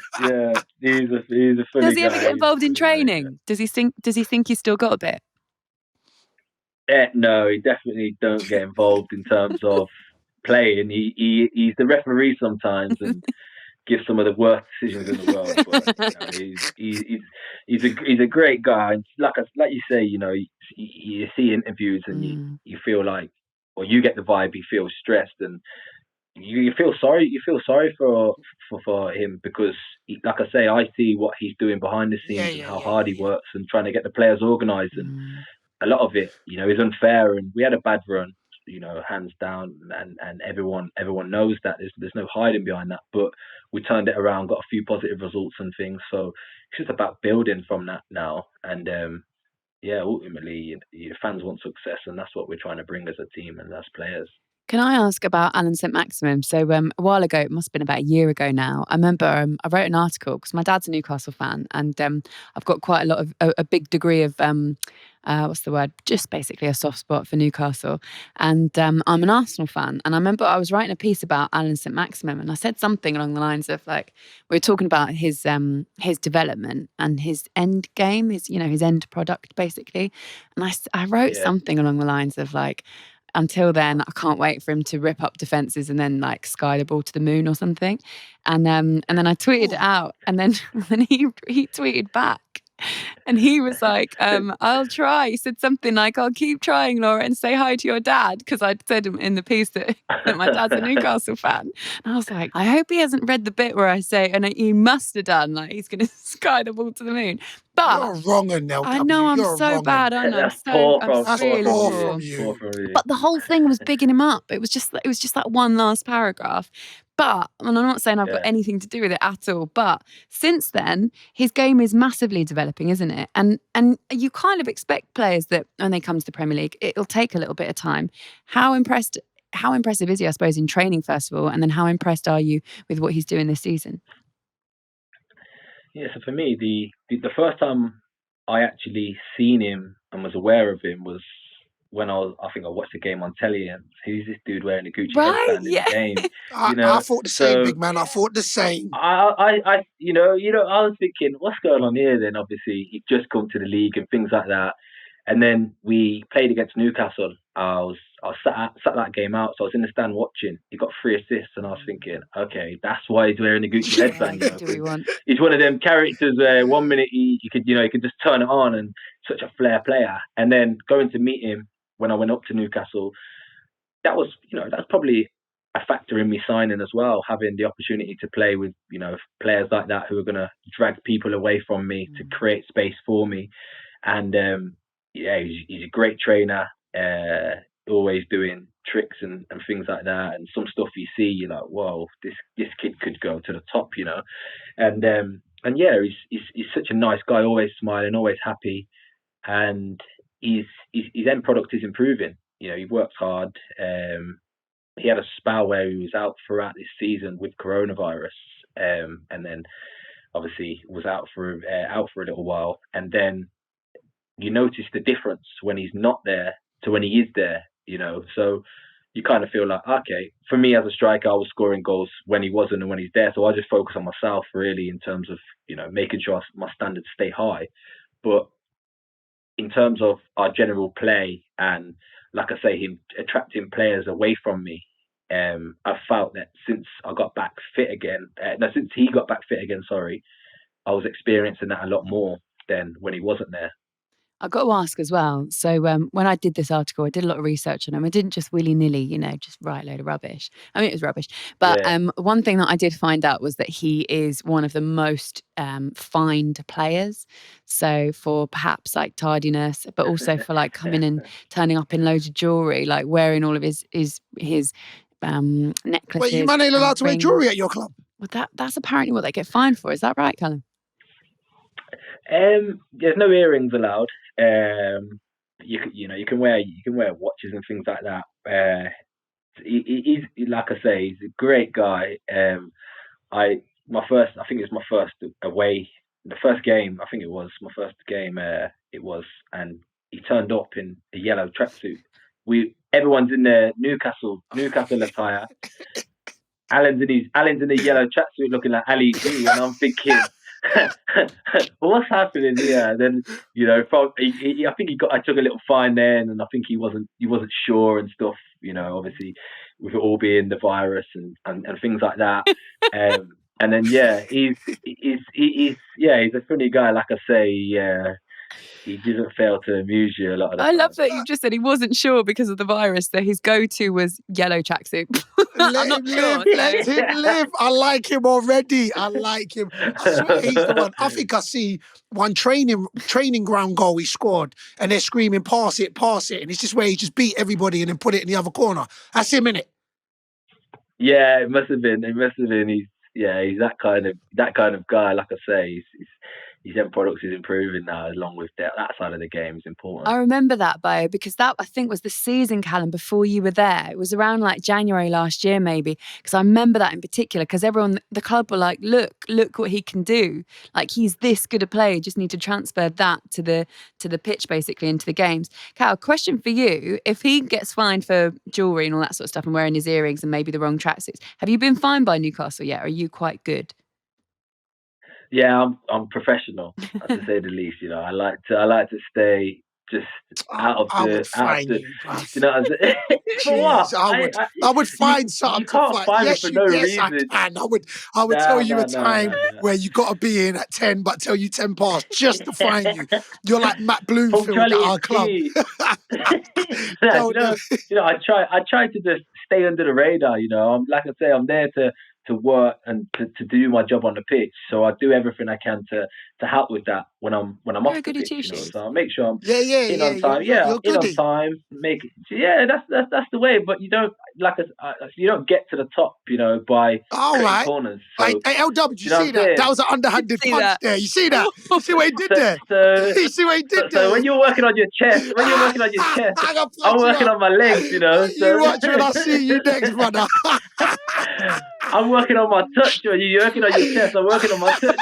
he's a funny guy. Does he ever get involved in training? Does he think he's still got a bit? No, he definitely don't get involved in terms of playing. He's the referee sometimes and gives some of the worst decisions in the world. But he's a great guy. And like you say, you know, you see interviews and you feel like, or you get the vibe, he feels stressed and you feel sorry. You feel sorry for him because, like I say, I see what he's doing behind the scenes and how hard he works and trying to get the players organised. And a lot of it, you know, is unfair. And we had a bad run, you know, hands down, and everyone knows that. There's no hiding behind that. But we turned it around, got a few positive results and things. So it's just about building from that now. And ultimately, fans want success, and that's what we're trying to bring as a team and as players. Can I ask about Alan St. Maximin? So a while ago, it must have been about a year ago now, I remember I wrote an article because my dad's a Newcastle fan and I've got quite a lot of, a big degree of, just basically a soft spot for Newcastle. And I'm an Arsenal fan. And I remember I was writing a piece about Alan St. Maximin and I said something along the lines of like, we were talking about his development and his end game, his end product basically. And I wrote something along the lines of like, until then, I can't wait for him to rip up defences and then like sky the ball to the moon or something. And then I tweeted it out, and then he tweeted back, and he was like, "I'll try." He said something like, "I'll keep trying, Laura, and say hi to your dad," because I'd said in the piece that my dad's a Newcastle fan. And I was like, I hope he hasn't read the bit where I say, and he must have done, like he's going to sky the ball to the moon. But you're wrong, Nell. I know I'm so bad. I know. That's poor from you. But the whole thing was bigging him up. It was just that one last paragraph. But, and I'm not saying I've got anything to do with it at all, but since then, his game is massively developing, isn't it? And you kind of expect players that when they come to the Premier League, it'll take a little bit of time. How impressive is he, I suppose, in training, first of all? And then how impressed are you with what he's doing this season? Yeah, so for me, the first time I actually seen him and was aware of him was when I watched the game on telly, and who's this dude wearing a Gucci headband in the game? I thought the same, big man. I thought the same. I was thinking, what's going on here? Then obviously he'd just come to the league and things like that, and then we played against Newcastle. I was sat that game out, so I was in the stand watching. He got 3 assists, and I was thinking, okay, that's why he's wearing the Gucci headband. He's one of them characters where 1 minute he could just turn it on, and such a flair player. And then going to meet him when I went up to Newcastle, that's probably a factor in me signing as well, having the opportunity to play with, players like that who are going to drag people away from me to create space for me. And he's a great trainer, always doing tricks and things like that. And some stuff you see, you're like, whoa, this kid could go to the top, And yeah, he's such a nice guy, always smiling, always happy, and his end product is improving. He works hard. He had a spell where he was out throughout this season with coronavirus, and then obviously was out for a little while. And then you notice the difference when he's not there to when he is there. So you kind of feel like, okay, for me as a striker, I was scoring goals when he wasn't and when he's there. So I just focus on myself really in terms of making sure my standards stay high. But in terms of our general play and, like I say, him attracting players away from me, I felt that since I got back fit again, since he got back fit again, I was experiencing that a lot more than when he wasn't there. I've got to ask as well. So when I did this article, I did a lot of research on him. I didn't just willy-nilly, just write a load of rubbish. I mean, it was rubbish. But one thing that I did find out was that he is one of the most fined players. So for perhaps like tardiness, but also for like coming and turning up in loads of jewellery, like wearing all of his necklaces. Wait, you man ain't allowed to wear jewellery at your club? Well, that's apparently what they get fined for. Is that right, Callum? There's no earrings allowed. You can wear watches and things like that. He's like I say, he's a great guy. I think it's my first away. The first game, I think it was my first game. And he turned up in a yellow tracksuit. Everyone's in their Newcastle attire. Alan's in a yellow tracksuit looking like Ali G, and I'm thinking, what's happening here? Then I think I took a little fine then, and I think he wasn't sure and stuff. Obviously with it all being the virus and things like that. And then he's a funny guy. Like I say, he doesn't fail to amuse you a lot of the time. I love that you just said he wasn't sure because of the virus, that his go-to was yellow tracksuit. Let him live. I like him already. I like him. I swear he's the one. I think I see one training ground goal he scored and they're screaming, pass it. And it's just where he just beat everybody and then put it in the other corner. That's him, innit? Yeah, it must have been. He's that kind of guy. Like I say, his end products is improving now, along with that side of the game is important. I remember that, Bayo, because that I think was the season, Callum, before you were there. It was around like January last year, maybe, because I remember that in particular, because everyone, the club were like, look what he can do. Like, he's this good a player, just need to transfer that to the pitch, basically, into the games. Cal, question for you. If he gets fined for jewellery and all that sort of stuff and wearing his earrings and maybe the wrong tracksuits, have you been fined by Newcastle yet? Or are you quite good? Yeah, I'm professional, to say the least. I like to stay just out of the. You know, for what? I would find something. You can't find me for no reason. I can. I would tell you a time where you got to be in at 10, but tell you 10 past just to find you. You're like Matt Bloomfield at our club. I try to just stay under the radar. I'm like I say, I'm there to work and to do my job on the pitch. So I do everything I can to help with that when I'm off the pitch. So I make sure I'm in on time. In on time. That's the way. But you don't you don't get to the top, by corners. So, hey, LW, did you see that? That was an underhanded punch there. You see that? You see what he did there? You see what he did there? So when you're working on your chest, I'm working on my legs. You watch when I see you next, brother. I'm working on my touch. You're working on your chest. I'm working on my touch.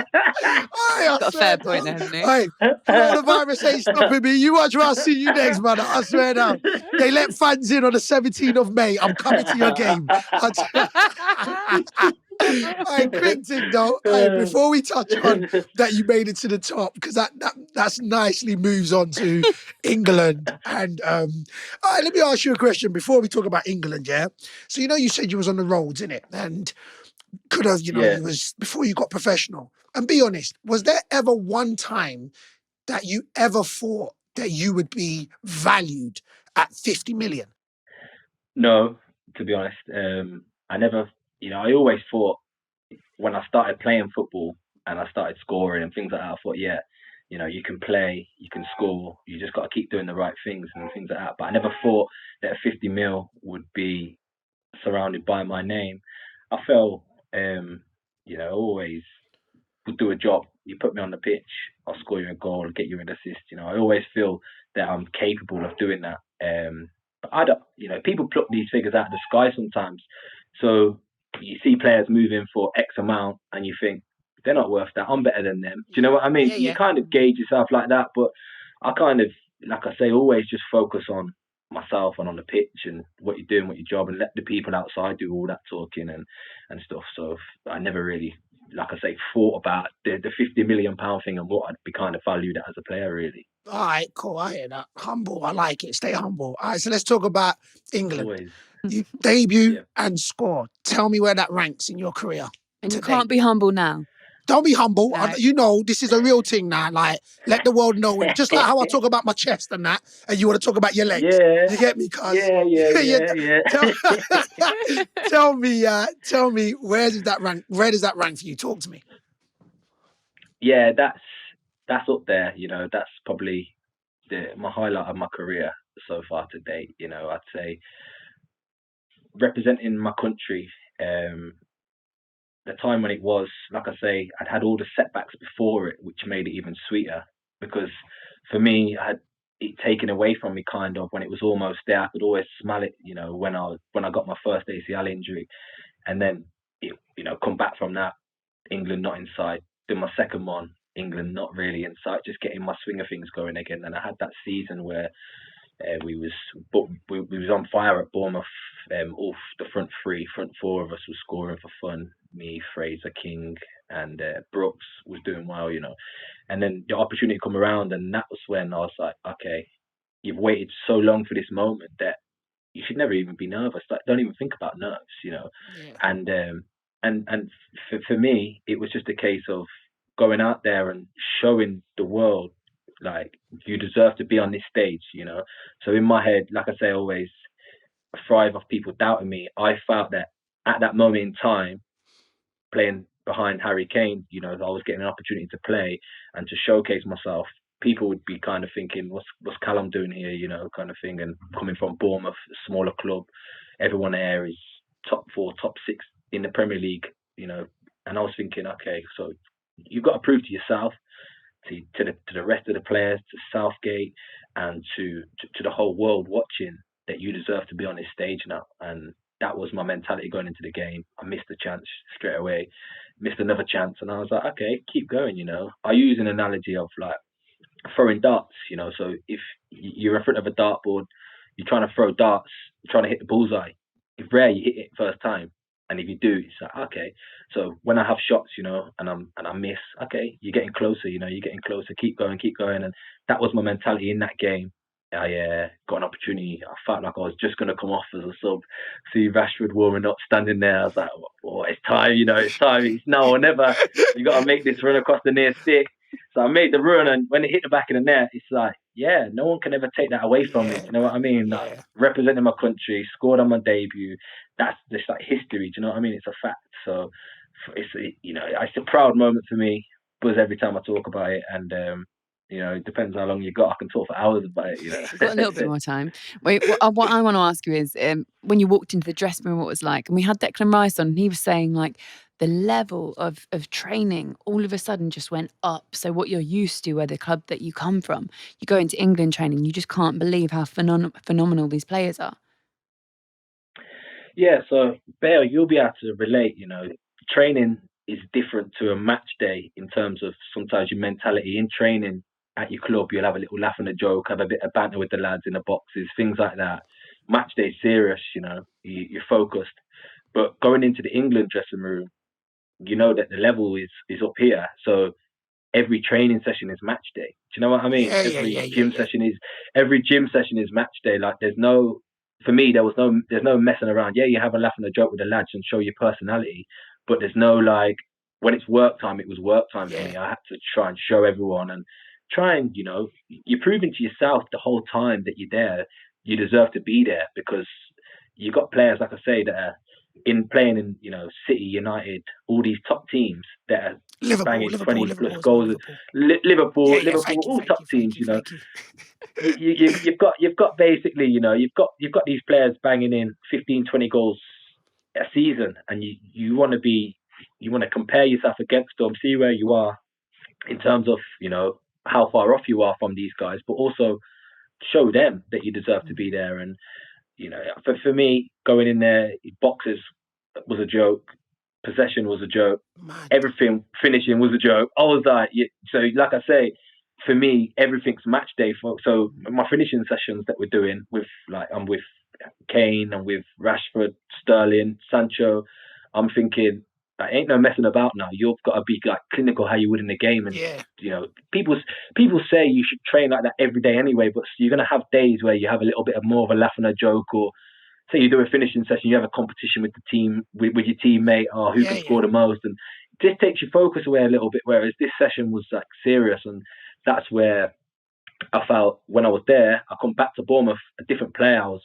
Got a fair point there, hasn't he? Hey, coronavirus ain't stopping me. You watch when I see you next, brother. I swear now. They let fans in on the 17th of May. I'm coming to your game. Hey, quick thing though. Hey, before we touch on that you made it to the top, because that's nicely moves on to England. And all right, let me ask you a question before we talk about England, yeah? So you said you was on the roads, innit? And could have, it was before you got professional. And be honest, was there ever one time that you ever thought that you would be valued at 50 million? No, to be honest. I never, I always thought when I started playing football and I started scoring and things like that, I thought, yeah, you can play, you can score, you just got to keep doing the right things and things like that. But I never thought that 50 mil would be surrounded by my name. I felt, always would do a job. You put me on the pitch, I'll score you a goal, get you an assist. I always feel that I'm capable of doing that. But I don't, people pluck these figures out of the sky sometimes. So you see players moving for X amount and you think, they're not worth that. I'm better than them. Do you know what I mean? Yeah. You kind of gauge yourself like that. But I kind of, like I say, always just focus on myself and on the pitch and what you're doing, what your job, and let the people outside do all that talking and stuff. So I never really, like I say, thought about the £50 million thing and what I'd be kind of valued at as a player, really. All right, cool. I hear that. Humble. I like it. Stay humble. All right, so let's talk about England. Always. You debut and score. Tell me where that ranks in your career. And you today. can't be humble now. Don't be humble. No. This is a real thing now. Like, let the world know. Just like how I talk about my chest and that, and you want to talk about your legs. Yeah. You get me? Cuz. Yeah. Tell me, where does that rank? Where does that rank for you? Talk to me. Yeah, that's up there. That's probably my highlight of my career so far to date. I'd say representing my country. The time when it was, like I say, I'd had all the setbacks before it, which made it even sweeter. Because for me, I had it taken away from me kind of when it was almost there. I could always smell it, when I got my first ACL injury, and then come back from that, England not in sight. Then my second one, England not really in sight. Just getting my swing of things going again. And I had that season where we was on fire at Bournemouth. All the front four of us was scoring for fun. Me, Fraser, King, and Brooks was doing well, And then the opportunity come around, and that was when I was like, okay, you've waited so long for this moment that you should never even be nervous. Like, don't even think about nerves, Yeah. And for me, it was just a case of going out there and showing the world, like, you deserve to be on this stage, So in my head, like I say, always thrive off people doubting me. I felt that at that moment in time, playing behind Harry Kane, I was getting an opportunity to play and to showcase myself. People would be kind of thinking, what's Callum doing here, kind of thing. And coming from Bournemouth, a smaller club, everyone there is top 4, top 6 in the Premier League, And I was thinking, okay, so you've got to prove to yourself, to the rest of the players, to Southgate, and to the whole world watching, that you deserve to be on this stage now. And that was my mentality going into the game. I missed the chance straight away, missed another chance, and I was like, okay, keep going. I use an analogy of like throwing darts. So if you're in front of a dartboard, you're trying to throw darts, you're trying to hit the bullseye. If rare, you hit it first time. And if you do, it's like, okay. So when I have shots, and I miss, okay, you're getting closer, you're getting closer. Keep going. And that was my mentality in that game. I got an opportunity. I felt like I was just going to come off as a sub. See Rashford warming up, standing there. I was like, oh, it's time, it's time. It's now or never. You got to make this run across the near stick. So I made the run, and when it hit the back of the net, it's like, yeah, no one can ever take that away from me. Do you know what I mean? Yeah. Like, representing my country, scored on my debut. That's just like history. Do you know what I mean? It's a fact. So it's it's a proud moment for me. Buzz every time I talk about it, and it depends how long you got. I can talk for hours about it. We've got a little bit more time. Wait, what I want to ask you is, when you walked into the dressing room, what it was like? And we had Declan Rice on, and he was saying like the level of training all of a sudden just went up. So what you're used to, where the club that you come from, you go into England training, you just can't believe how phenomenal these players are. Yeah, so Bayo, you'll be able to relate. Training is different to a match day in terms of sometimes your mentality. In training at your club, you'll have a little laugh and a joke, have a bit of banter with the lads in the boxes, things like that. Match day serious, you're focused. But going into the England dressing room, that the level is up here. So every training session is match day. Do you know what I mean? Every gym session is match day. Like, for me, there's no messing around. Yeah, you have a laugh and a joke with the lads and show your personality, but there's no, like, when it's work time, it was work time for me. I had to try and show everyone and try and, you're proving to yourself the whole time that you're there, you deserve to be there, because you got players, like I say, that are playing in, City, United, all these top teams that are banging 20 plus goals. Liverpool, all top teams. You've got basically, you've got these players banging in 15, 20 goals a season, and you want to compare yourself against them, see where you are in terms of, how far off you are from these guys, but also show them that you deserve to be there. And for me, going in there, boxes was a joke, possession was a joke, everything finishing was a joke. I was like, so like I say, for me, everything's match day. So my finishing sessions that we're doing I'm with Kane and with Rashford, Sterling, Sancho, I'm thinking, ain't no messing about now. You've got to be like clinical how you would in the game. And people say you should train like that every day anyway, but you're gonna have days where you have a little bit of more of a laugh and a joke, or say you do a finishing session, you have a competition with the team, with your teammate, or who can score the most, and it just takes your focus away a little bit. Whereas this session was like serious, and that's where I felt when I was there. I come back to Bournemouth a different player. I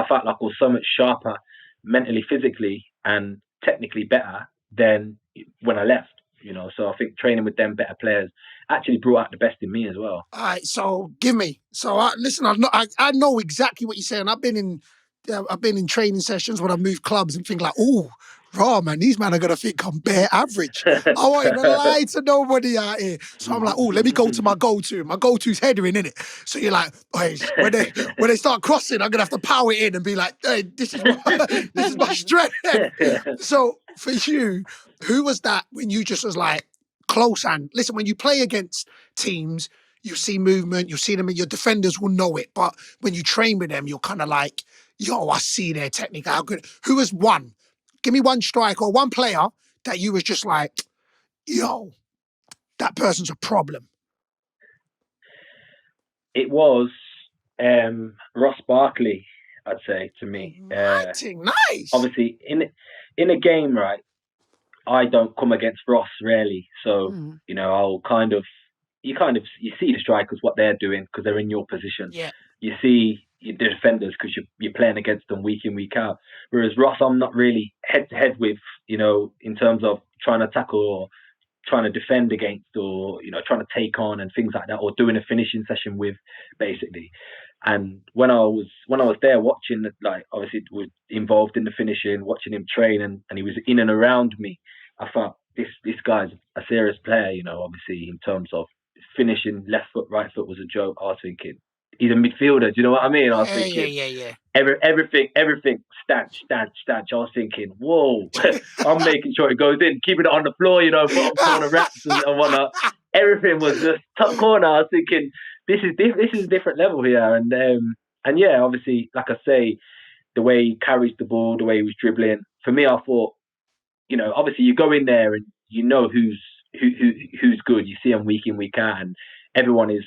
felt like I was so much sharper mentally, physically, and technically better than when I left. So I think training with them better players actually brought out the best in me as well. All right, so give me. So listen, I know exactly what you're saying. I've been in training sessions when I moved clubs and think like, oh, raw man, these men are gonna think I'm bare average. I won't even lie to nobody out here. So I'm like, oh, let me go to my go-to. My go-to's headering, innit? So you're like, oh, when they start crossing, I'm gonna have to power it in and be like, hey, this is my strength. So for you, who was that when you just was like close hand? Listen, when you play against teams, you see movement, you see them, and your defenders will know it. But when you train with them, you're kind of like, yo, I see their technique. How good? Who was one? Give me one striker or one player that you was just like, yo, that person's a problem. It was Ross Barkley, I'd say, to me. Nice. Obviously, in a game, right, I don't come against Ross rarely. So, I'll you see the strikers, what they're doing, because they're in your position. Yeah. You see the defenders because you're playing against them week in, week out. Whereas Ross, I'm not really head to head with, in terms of trying to tackle or trying to defend against, or, trying to take on and things like that, or doing a finishing session with, basically. And when I was there watching, like, obviously was involved in the finishing, watching him train, and he was in and around me, I thought this guy's a serious player. Obviously in terms of finishing, left foot, right foot was a joke. I was thinking he's a midfielder. Do you know what I mean? I was thinking everything stanch. I was thinking, whoa, I'm making sure it goes in, keeping it on the floor, bottom corner wraps and whatnot. Everything was just top corner. I was thinking, this is a different level here. And yeah, obviously, like I say, the way he carries the ball, the way he was dribbling. For me, I thought, obviously you go in there and you know who's good. You see them week in, week out, and everyone is,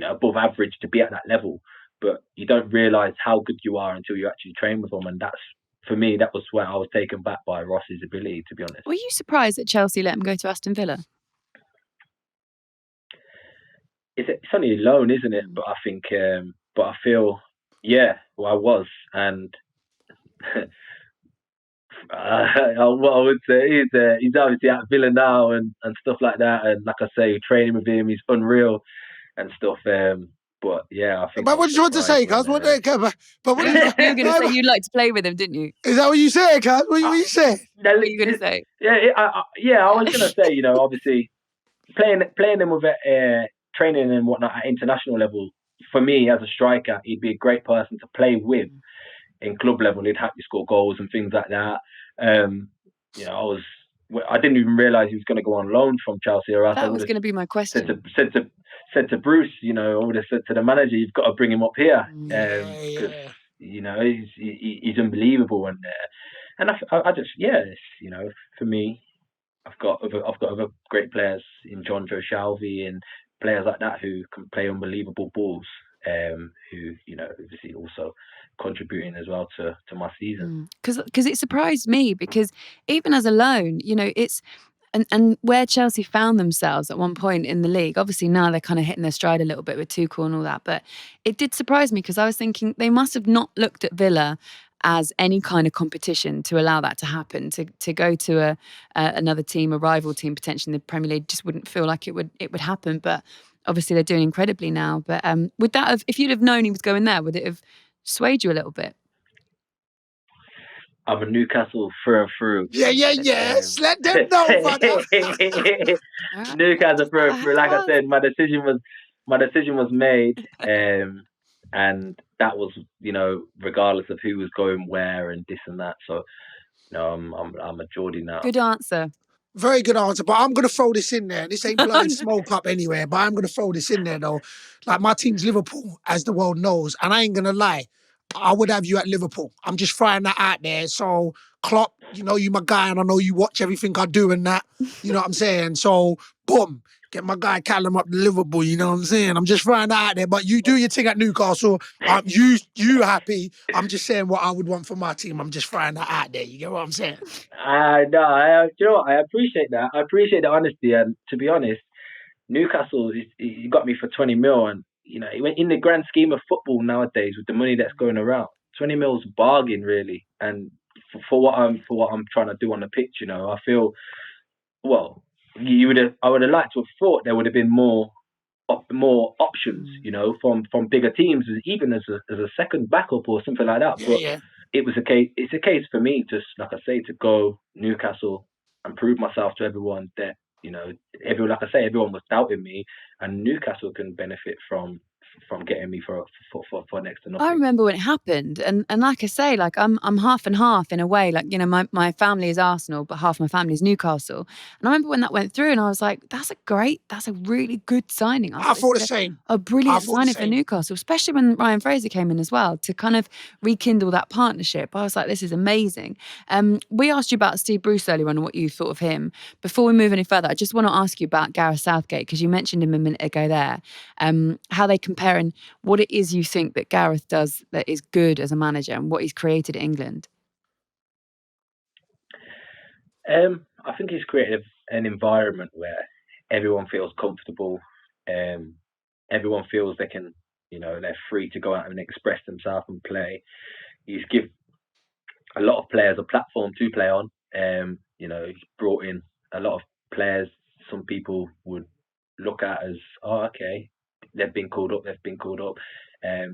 above average to be at that level. But you don't realise how good you are until you actually train with them. And that's, for me, that was where I was taken back by Ross's ability, to be honest. Were you surprised that Chelsea let him go to Aston Villa? It's only a loan, isn't it? But I think, but I feel, I was. And what I would say is he's obviously at Villa now and stuff like that. And like I say, training with him, he's unreal and stuff. But yeah, I think. But what did you want to say, Cuz? But what you were going to say you'd like to play with him, didn't you? Is that what you said, Cuz? What you said? What were you going to say? I was going to say, obviously playing him with training and whatnot at international level. For me, as a striker, he'd be a great person to play with. In club level, he'd help you score goals and things like that. I didn't even realise he was going to go on loan from Chelsea. Or else that was going to be my question. Said to Bruce, I would have said to the manager, you've got to bring him up here because he's unbelievable. And I just for me, I've got other great players in John Joe Shalvey and players like that who can play unbelievable balls. Who obviously also contributing as well to my season. Because it surprised me, because even as a loan, it's and where Chelsea found themselves at one point in the league, obviously now they're kind of hitting their stride a little bit with Tuchel and all that, but it did surprise me because I was thinking they must have not looked at Villa as any kind of competition to allow that to happen. To go to another team, a rival team potentially in the Premier League, just wouldn't feel like it would happen. But obviously they're doing incredibly now. But would that have, if you'd have known he was going there, would it have swayed you a little bit? I'm a Newcastle through and through. Yes. Let them know, brother. Newcastle through and through. Like I said, my decision was made, and that was, regardless of who was going where and this and that. So, I'm a Geordie now. Good answer. Very good answer, but I'm going to throw this in there. This ain't blowing smoke up anywhere, but I'm going to throw this in there, though. Like, my team's Liverpool, as the world knows, and I ain't going to lie. I would have you at Liverpool. I'm just throwing that out there. So, Klopp, you my guy, and I know you watch everything I do and that. You know what I'm saying? So, boom, get my guy Callum up to Liverpool, you know what I'm saying? I'm just throwing that out there, but you do your thing at Newcastle. You happy. I'm just saying what I would want for my team. I'm just throwing that out there. You get what I'm saying? No, you know what? I appreciate that. I appreciate the honesty, and to be honest, Newcastle, he got me for 20 mil, and in the grand scheme of football nowadays, with the money that's going around, 20 mil's bargain really. And for what I'm trying to do on the pitch, I feel, well, I would have liked to have thought there would have been more options, from bigger teams, even as a second backup or something like that. Yeah. It's a case for me, just like I say, to go Newcastle and prove myself to everyone that, everyone was doubting me, and Newcastle can benefit from getting me for next to nothing. I remember when it happened, and like I say, like I'm half and half in a way. Like, my family is Arsenal, but half my family is Newcastle. And I remember when that went through, and I was like, that's a really good signing. I thought the same. A brilliant signing for Newcastle, especially when Ryan Fraser came in as well, to kind of rekindle that partnership. I was like, this is amazing. We asked you about Steve Bruce earlier on and what you thought of him. Before we move any further, I just want to ask you about Gareth Southgate, because you mentioned him a minute ago there. How they compare and what it is you think that Gareth does that is good as a manager and what he's created at England. I think he's created an environment where everyone feels comfortable. Everyone feels they can, they're free to go out and express themselves and play. He's given a lot of players a platform to play on. He's brought in a lot of players some people would look at as, okay, they've been called up.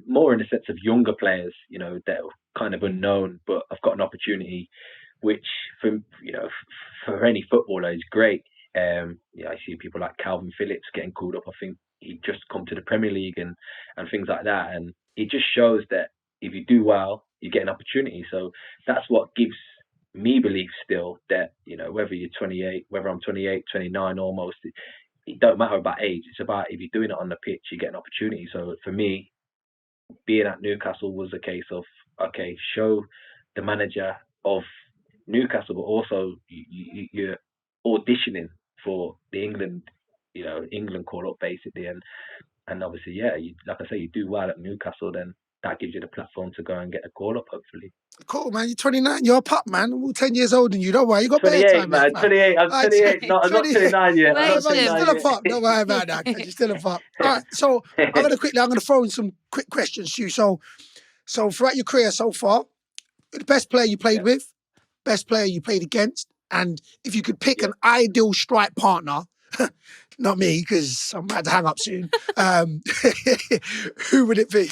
More in the sense of younger players, that are kind of unknown but have got an opportunity, which for any footballer is great. I see people like Calvin Phillips getting called up. I think he just come to the Premier League and things like that, and it just shows that if you do well, you get an opportunity. So that's what gives me belief still that whether you're 28, whether I'm 28, 29 almost. It don't matter about age. It's about if you're doing it on the pitch, you get an opportunity. So for me, being at Newcastle was a case of, okay, show the manager of Newcastle, but also you're auditioning for the England call up basically, and obviously, like I say, you do well at Newcastle, then that gives you the platform to go and get a call up, hopefully. Cool, man. You're 29. You're a pup, man. I'm all 10 years older than you. Don't worry. You got 28, better time, man. 28. I'm 28. No, I'm not 29 yet. You're still a pup. Don't worry about that. You're still a pup. All right. So I'm gonna throw in some quick questions to you. So throughout your career so far, the best player you played with, best player you played against, and if you could pick an ideal strike partner, not me because I'm about to hang up soon. Who would it be?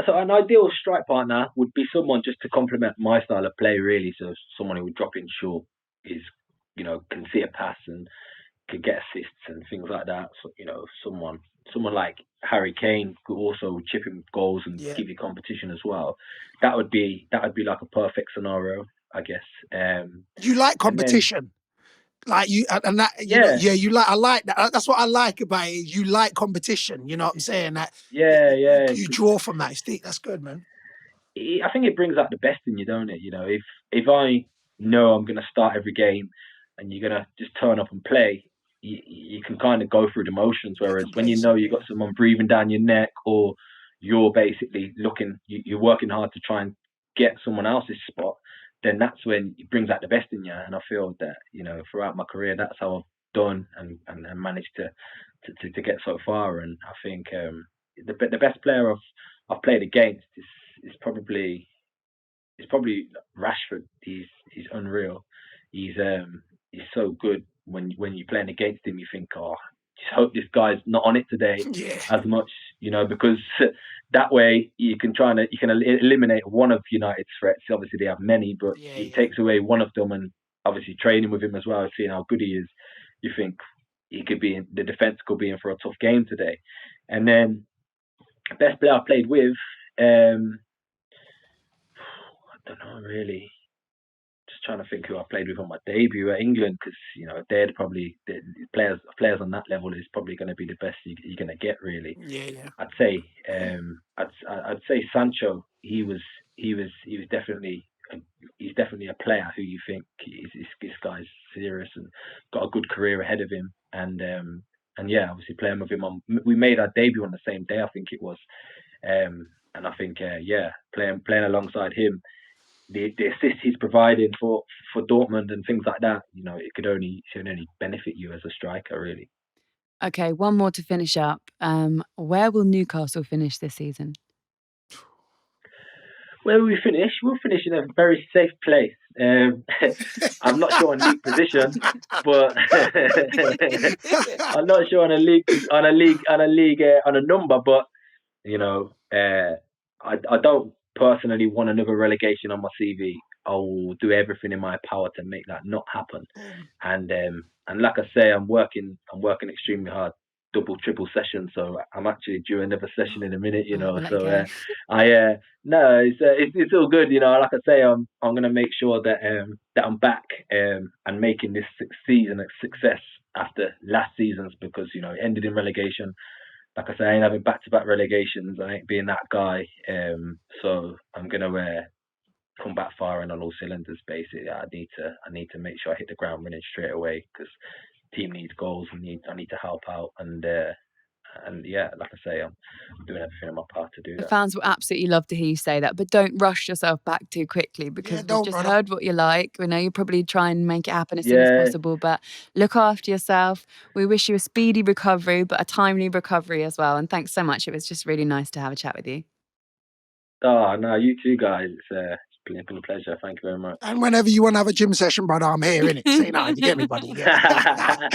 So an ideal strike partner would be someone just to complement my style of play, really. So someone who would drop in short, can see a pass and could get assists and things like that. So someone like Harry Kane could also chip in goals and give you competition as well. That would be like a perfect scenario, I guess. You like competition. Like you, and that, you like. I like that. That's what I like about it. You like competition. You know what I'm saying? That. You draw from that. That's good, man. I think it brings out the best in you, don't it? If I know I'm going to start every game, and you're going to just turn up and play, you can kind of go through the motions. Whereas when you've got someone breathing down your neck, or you're basically you're working hard to try and get someone else's spot, then that's when it brings out the best in you. And I feel that, throughout my career, that's how I've done and managed to get so far. And I think the best player I've played against is probably Rashford. He's unreal. He's so good. When you're playing against him, you think, oh, just hope this guy's not on it today as much, because that way you can eliminate one of United's threats. Obviously they have many, but he takes away one of them, and obviously training with him as well, seeing how good he is, you think the defense could be in for a tough game today. And then best player I played with, I don't know really. Just trying to think who I played with on my debut at England, because they're probably the players on that level is probably going to be the best you're going to get, really. I'd say I'd say Sancho. He was definitely he's definitely a player who you think this guy's serious and got a good career ahead of him. And obviously playing with him we made our debut on the same day, I think it was. And I think playing alongside him, the assist he's providing for Dortmund and things like that, it should only benefit you as a striker, really. Okay, one more to finish up. Where will Newcastle finish this season? Where will we finish? We'll finish in a very safe place. I'm not sure on league position, but I'm not sure on a number. But I don't personally want another relegation on my CV. I will do everything in my power to make that not happen. And like I say, I'm working extremely hard, double, triple sessions. So I'm actually due another session in a minute. It's all good. Like I say, I'm gonna make sure that I'm back and making this season a success after last season's, because it ended in relegation. Like I say, I ain't having back-to-back relegations. I ain't being that guy. So I'm gonna come back firing on all cylinders. Basically, I need to make sure I hit the ground running straight away, because team needs goals. I need to help out, and like I say, I'm doing everything in my power to do that. The fans will absolutely love to hear you say that, but don't rush yourself back too quickly, because we've just heard what you like. We know you probably try and make it happen as soon as possible, but look after yourself. We wish you a speedy recovery, but a timely recovery as well. And thanks so much. It was just really nice to have a chat with you. Oh, no, you too, guys. It's been a pleasure. Thank you very much. And whenever you want to have a gym session, brother, I'm here, innit? Say no, you get me, buddy. I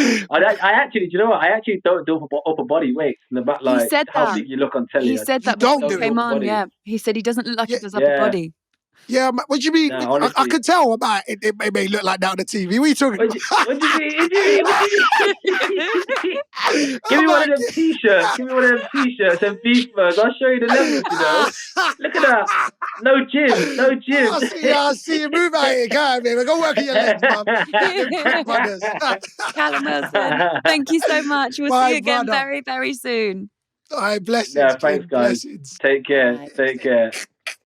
actually, do you know what? I actually don't do upper body weights. He said how that. big you look on telly. He said that before he came on, yeah. He said he doesn't look like he does upper body. Yeah, what do you mean? No, I could tell about it. It may look like that on the TV. What are you talking about? What do you mean? Give me one of them t-shirts. Give me one of them t-shirts and beef burgers. I'll show you the levels, Look at that. No gym. I see you move out here, come on, baby. Go work on your legs, mum. Callum Wilson, thank you so much. We'll see you again very, very soon. All right, blessings. Yeah, thanks, guys. Blessings. Take care. Right. Take care.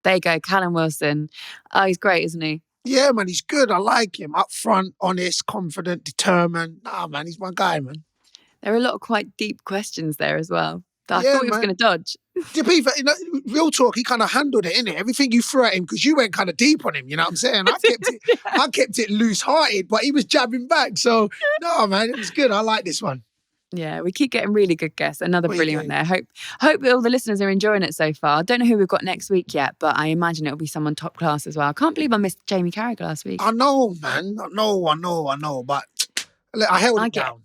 There you go, Callum Wilson. Oh, he's great, isn't he? Yeah, man, he's good. I like him. Up front, honest, confident, determined. Nah, man, he's my guy, man. There are a lot of quite deep questions there as well that I thought he was going to dodge. To be fair, real talk, he kind of handled it, innit? Everything you threw at him, because you went kind of deep on him, you know what I'm saying? I kept it loose-hearted, but he was jabbing back. So, no, man, it was good. I like this one. Yeah, we keep getting really good guests. Another brilliant one there. Hope all the listeners are enjoying it so far. I don't know who we've got next week yet, but I imagine it'll be someone top class as well. I can't believe I missed Jamie Carragher last week. I know, man. I know. But I held it down.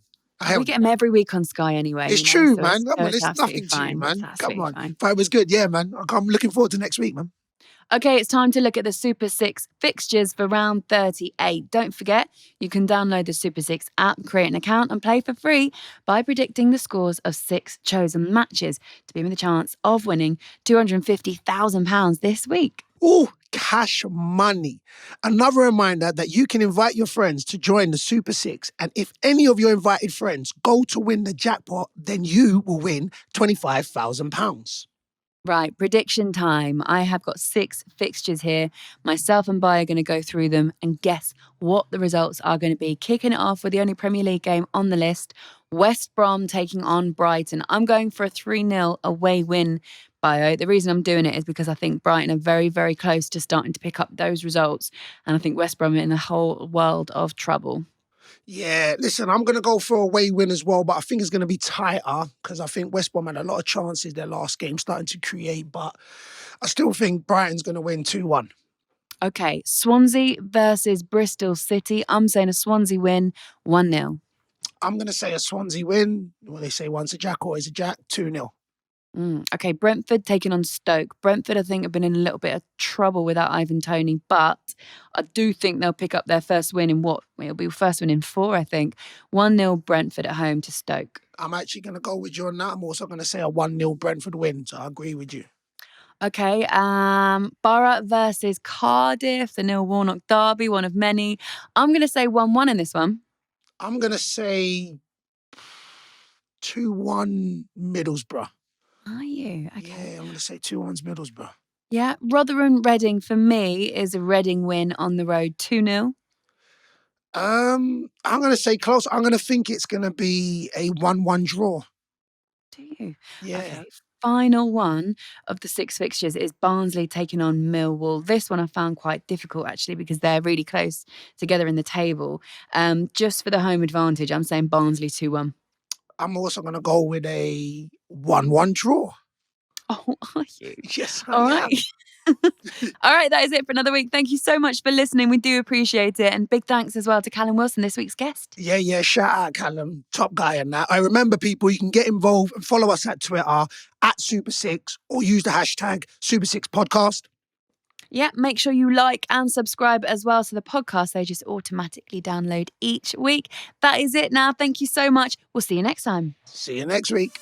We get him every week on Sky anyway. It's true, man. Come on, it's nothing to you, man. Come on. Fine. But it was good, yeah, man. I'm looking forward to next week, man. Okay, it's time to look at the Super 6 fixtures for round 38. Don't forget, you can download the Super 6 app, create an account and play for free by predicting the scores of 6 chosen matches to be with a chance of winning £250,000 this week. Ooh, cash money. Another reminder that you can invite your friends to join the Super 6. And if any of your invited friends go to win the jackpot, then you will win £25,000. Right, prediction time. I have got 6 fixtures here. Myself and Bayo are going to go through them and guess what the results are going to be. Kicking it off with the only Premier League game on the list, West Brom taking on Brighton. I'm going for a 3-0 away win, Bayo. The reason I'm doing it is because I think Brighton are very, very close to starting to pick up those results. And I think West Brom are in a whole world of trouble. Yeah, listen, I'm going to go for a away win as well, but I think it's going to be tighter because I think West Brom had a lot of chances their last game starting to create, but I still think Brighton's going to win 2-1. Okay, Swansea versus Bristol City. I'm saying a Swansea win, 1-0. I'm going to say a Swansea win. Well, they say once a Jack, always a Jack, 2-0. Okay, Brentford taking on Stoke. Brentford, I think, have been in a little bit of trouble without Ivan Toney, but I do think they'll pick up their first win in it'll be first win in 4, I think. 1-0 Brentford at home to Stoke. I'm actually going to go with you on that. I'm also going to say a 1-0 Brentford win, so I agree with you. Okay, Borough versus Cardiff, the Neil Warnock derby, one of many. I'm going to say 1-1 in this one. I'm going to say 2-1 Middlesbrough. Are you? Okay. Yeah, I'm going to say 2-1 Middlesbrough. Yeah, Rotherham Reading for me is a Reading win on the road, 2-0. I'm going to say close. I'm going to think it's going to be a 1-1 draw. Do you? Yeah. Okay. Final one of the 6 fixtures is Barnsley taking on Millwall. This one I found quite difficult actually because they're really close together in the table. Just for the home advantage, I'm saying Barnsley 2-1. I'm also going to go with a 1-1 draw. Oh, are you? Yes, I All am. right. All right, that is it for another week. Thank you so much for listening. We do appreciate it. And big thanks as well to Callum Wilson, this week's guest. Yeah, shout out Callum, top guy and that. I remember people, you can get involved and follow us at Twitter at Super6 or use the hashtag Super6Podcast. Yeah, make sure you like and subscribe as well so the podcast they just automatically download each week. That is it now. Thank you so much. We'll see you next time. See you next week.